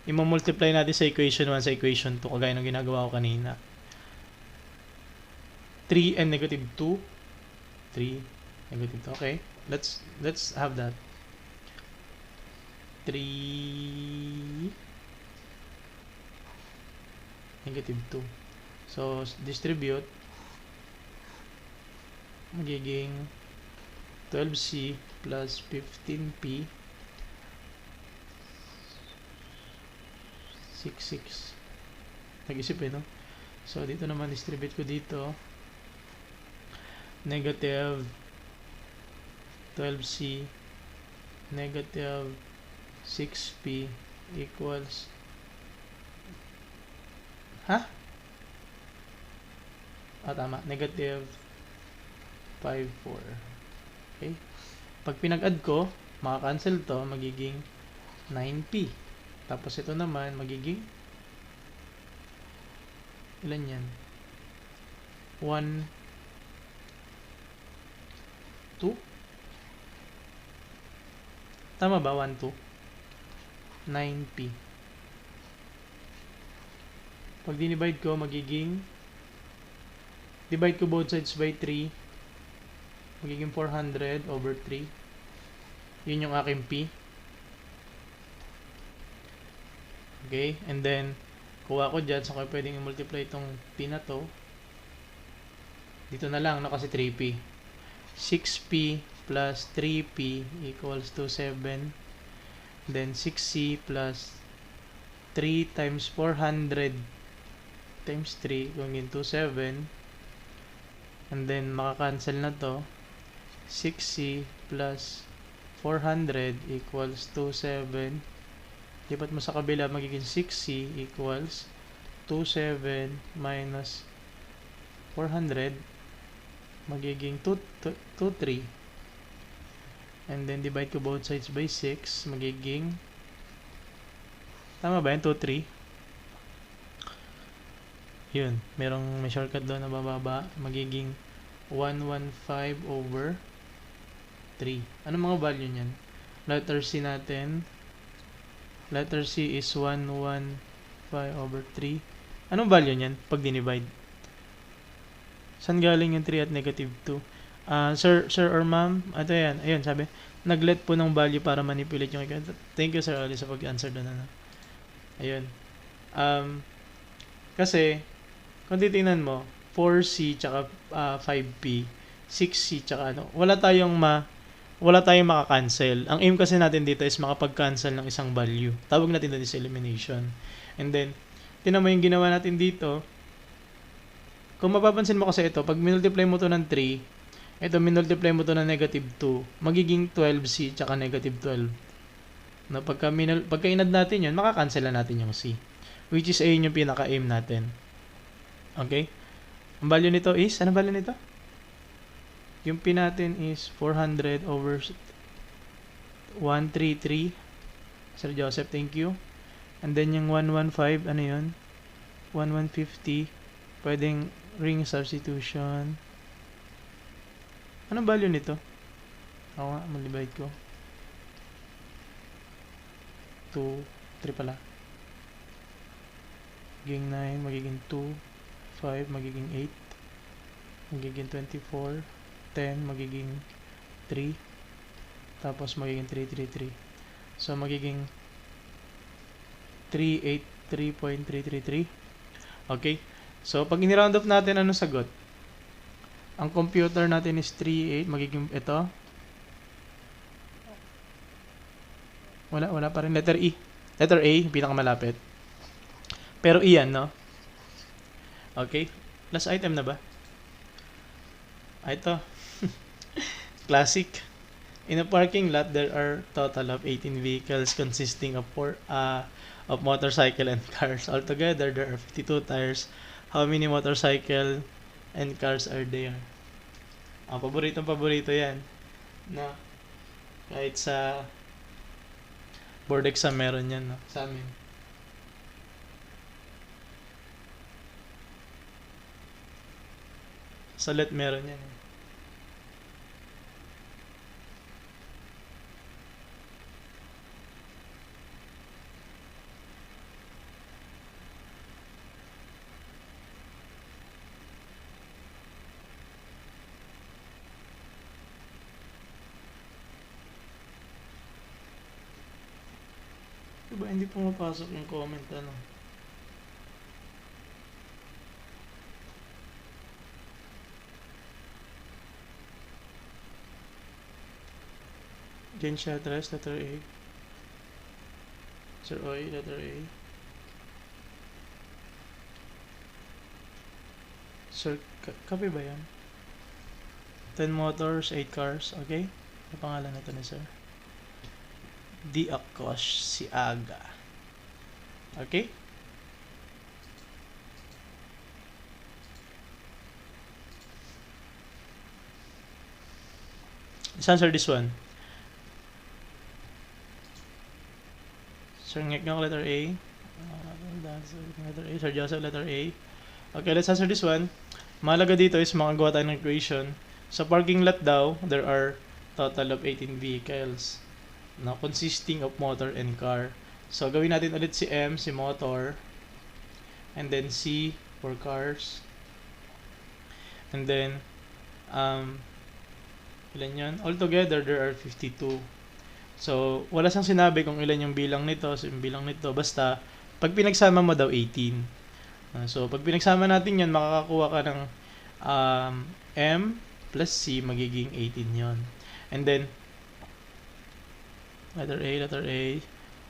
I-multiply natin sa equation 1 sa equation 2 kagaya ng ginagawa ko kanina. 3 and negative 2. 3 negative 2. Okay. Let's have that. 3 negative 2. So, distribute. Magiging 12C plus 15P 66. Nag-isip no? So, dito naman distribute ko dito. Negative 12C negative 6P equals tama. Negative 5, 4. Okay? Pag pinag-add ko, maka-cancel to, magiging 9P. Tapos ito naman, magiging ilan yan? 1, 2? Tama ba? 1, 2? 9P. Pag dinivide ko, magiging divide ko both sides by 3. Magiging 400 over 3. Yun yung aking P. Okay? And then, kuha ko dyan. So, kaya pwedeng i-multiply itong P na to. Dito na lang, no? Kasi 3P. 6P plus 3P equals to 7. Then, 6C plus 3 times 400 times 3 going into 7. And then, maka-cancel na to. 6C plus 400 equals 27. Lipat mo sa kabila, magiging 6C equals 27 minus 400. Magiging 23. And then, divide ko both sides by 6. Magiging, tama ba yun? 23. Yun. May shortcut doon na bababa. Magiging 115 over 3. Ano mga value niyan? Letter C natin. Letter C is 115 over 3. Anong value niyan pag dinivide? Saan galing yung 3 at negative 2? Sir or ma'am? Ito yan. Ayun, sabi. Nag-let po ng value para manipulate yung equation. Thank you, Sir Ali, sa pag-answer doon. Ayun. Kasi, kung titingnan mo, 4C tsaka 5P, 6C tsaka wala tayong maka-cancel. Ang aim kasi natin dito is makapag-cancel ng isang value. Tawag natin doon is elimination. And then, tinan mo yung ginawa natin dito. Kung mapapansin mo kasi ito, pag minultiply mo to ng 3, ito minultiply mo to ng negative 2, magiging 12C tsaka negative 12. No, pagka inad natin yun, maka-cancel na natin yung C. Which is ayun yung pinaka-aim natin. Okay? Ang value nito is, ano value nito? Yung P natin is 400 over 133. Sir Joseph, thank you. And then yung 115, ano yun? 1150. Pwedeng ring substitution. Anong value nito? Ako nga, mag-divide ko. 2, 3 pala. Magiging 9, magiging 2, 5, magiging 8. magiging 24, 10, magiging 3, tapos magiging 333. So, magiging 383.333. Okay? So, pag in-round up natin, ano sagot? Ang computer natin is 38, magiging ito. Wala pa rin. Letter E. Letter A, pinakamalapit. Pero E yan, no? Okay. Last item na ba? Ito. Classic. In a parking lot, there are total of 18 vehicles consisting of motorcycle and cars. Altogether, there are 52 tires. How many motorcycle and cars are there? Paborito yan. Na kahit sa board exam meron yan, no? Sa amin. Sa LET meron yan. Diba hindi pumapasok yung comment, ano? Gensha address, letter A. Sir Oy, letter A. Sir, copy ba yan? 10 motors, 8 cars, okay? Ano pangalan nito ni sir? Di Akosh si Aga. Okay? Let's answer this one. Sir Ngeknyok, letter A. Letter A. Sir Joseph, letter A. Okay, let's answer this one. Mahalaga dito is makagawa tayo ng equation. Sa parking lot daw, there are total of 18 vehicles na consisting of motor and car. So, gawin natin ulit si M, si motor. And then C for cars. And then, ilan yun? Altogether, there are 52. So, wala siyang sinabi kung ilan yung bilang nito, yung bilang nito. Basta, pag pinagsama mo daw, 18. So, pag pinagsama natin yan, makakakuha ka ng M plus C, magiging 18 yon. And then, letter A.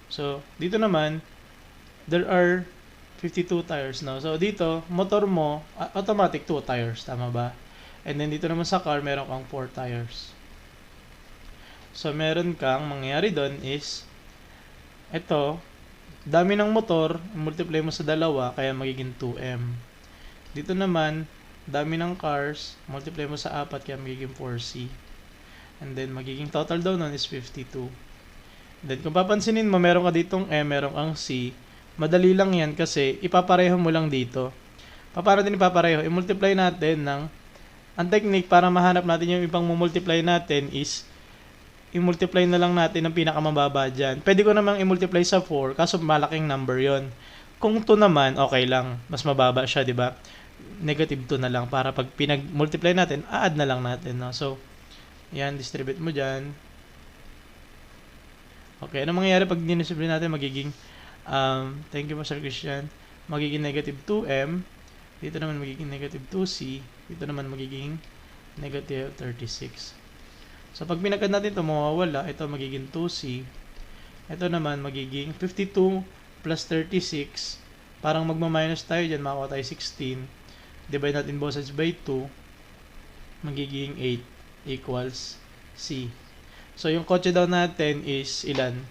So, dito naman, there are 52 tires now. So, dito, motor mo, automatic 2 tires. Tama ba? And then, dito naman sa car, meron kang 4 tires. So, meron kang, mangyayari doon is, ito, dami ng motor, multiply mo sa dalawa, kaya magiging 2M. Dito naman, dami ng cars, multiply mo sa 4, kaya magiging 4C. And then, magiging total daw nun is 52. Then, kung papansinin mo, meron ka ditong M, meron kang C. Madali lang yan kasi ipapareho mo lang dito. Paano din ipapareho? I-multiply natin ng, ang technique para mahanap natin yung ibang multiply natin is, i-multiply na lang natin ang pinakamababa dyan. Pwede ko namang i-multiply sa 4, kaso malaking number yon. Kung 2 naman, okay lang. Mas mababa siya, di ba? Negative 2 na lang para pag pinag-multiply natin, add na lang natin. No? So, yan, distribute mo dyan. Okay, ano mangyayari pag distribute natin? Magiging, thank you, Master Christian. Magiging negative 2M. Dito naman magiging negative 2C. Dito naman magiging negative 36. So, pag pinagad natin ito, mawawala. Ito magiging 2C. Ito naman magiging 52 plus 36. Parang magma-minus tayo dyan. Makakuha tayo 16. Divide natin both sides by 2. Magiging 8 equals C. So, yung kotse daw natin is ilan?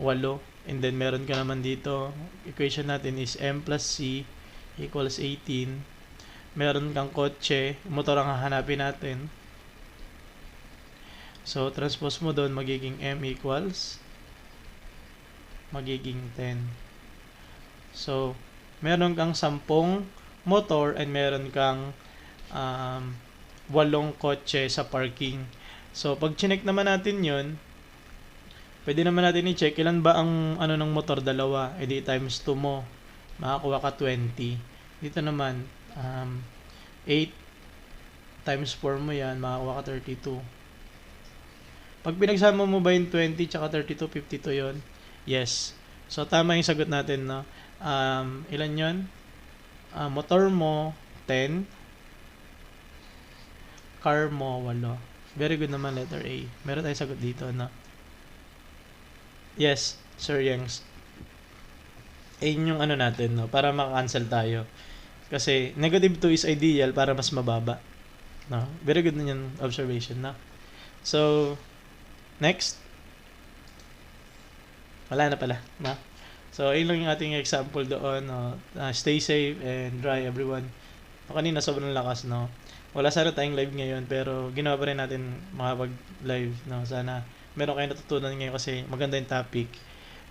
8. And then, meron ka naman dito. Equation natin is M plus C equals 18. Meron kang kotse. Motor ang hahanapin natin. So, transpose mo doon, magiging M equals magiging 10. So, meron kang 10 motor and meron kang 8 kotse sa parking. So, pag chinek naman natin yun, pwede naman natin i-check ilan ba ang ano ng motor, dalawa. E di times 2 mo, makakuha ka 20. Dito naman, 8 Times 4 mo yan, makakuha ka 32. Pag pinagsama mo ba yung 20 tsaka 32, 52 yon? Yes. So, tama yung sagot natin, no? Ilan yon? Motor mo, 10. Car mo, 8. Very good naman, letter A. Meron tayong sagot dito, no? Yes, Sir Yangs. Ayun yung ano natin, no? Para maka-cancel tayo. Kasi, negative 2 is ideal para mas mababa. No? Very good na yung observation, no? So, next. Wala na pala, no? So, ayun lang yung ating example doon, no? Stay safe and dry, everyone. Kanina, sobrang lakas, no? Wala sana tayong live ngayon, pero ginawa pa rin natin makapag-live, no? Sana meron kayo natutunan ngayon kasi maganda yung topic.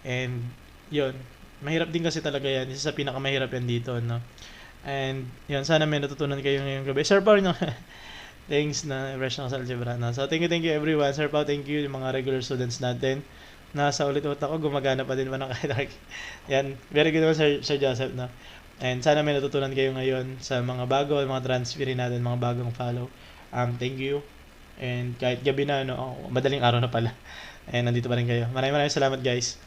And, yun. Mahirap din kasi talaga yan. Isa sa pinakamahirap yan dito, no? And, yun. Sana may natutunan kayo ngayong gabi. Sir Paul, no? Thanks na rush na sa algebra, no? So, thank you everyone. Sir Paul, thank you yung mga regular students natin. Nasa ulit-ulit ako, gumagana pa din pa ng kahit yan. Very good naman, Sir Joseph, no? And sana may natutunan kayo ngayon sa mga bago, mga transferin natin, mga bagong follow. Thank you. And kahit gabi na, no, madaling araw na pala. And nandito pa rin kayo. Maraming salamat, guys.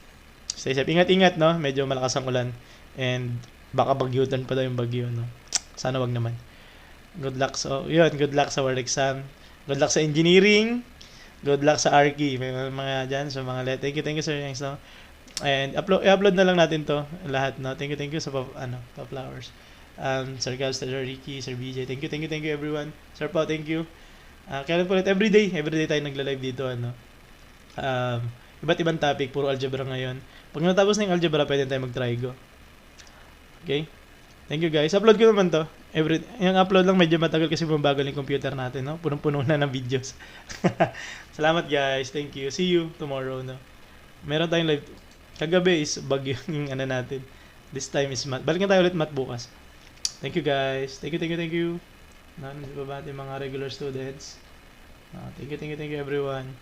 Stay safe. Ingat-ingat, no? Medyo malakas ang ulan. And baka bagyutan pa daw yung bagyo, no? Sana wag naman. Good luck. So, yun. Good luck sa world exam. Good luck sa engineering. Good luck sa Archie. May mga dyan. So, mga thank you, Sir Yangs, no? And i-upload na lang natin to lahat, no? Thank you sa pa-flowers. Sir Gals, Sir Ricky, Sir BJ. Thank you everyone. Sir Pao, thank you. Kailan po ulit? Everyday tayo nagla-live dito, ano. Iba't ibang topic, puro algebra ngayon. Pag natapos na yung algebra, pwede tayo mag-trigo. Okay? Thank you, guys. Upload ko naman to. Yung upload lang medyo matagal kasi bumabagal yung computer natin, no? Punong-puno na ng videos. Salamat, guys. Thank you. See you tomorrow, no? Meron tayong live. Kagabi is bagyo yung ano natin. This time is math. Balikan tayo ulit math bukas. Thank you, guys. Thank you. Nandito ba ating mga regular students? Thank you everyone.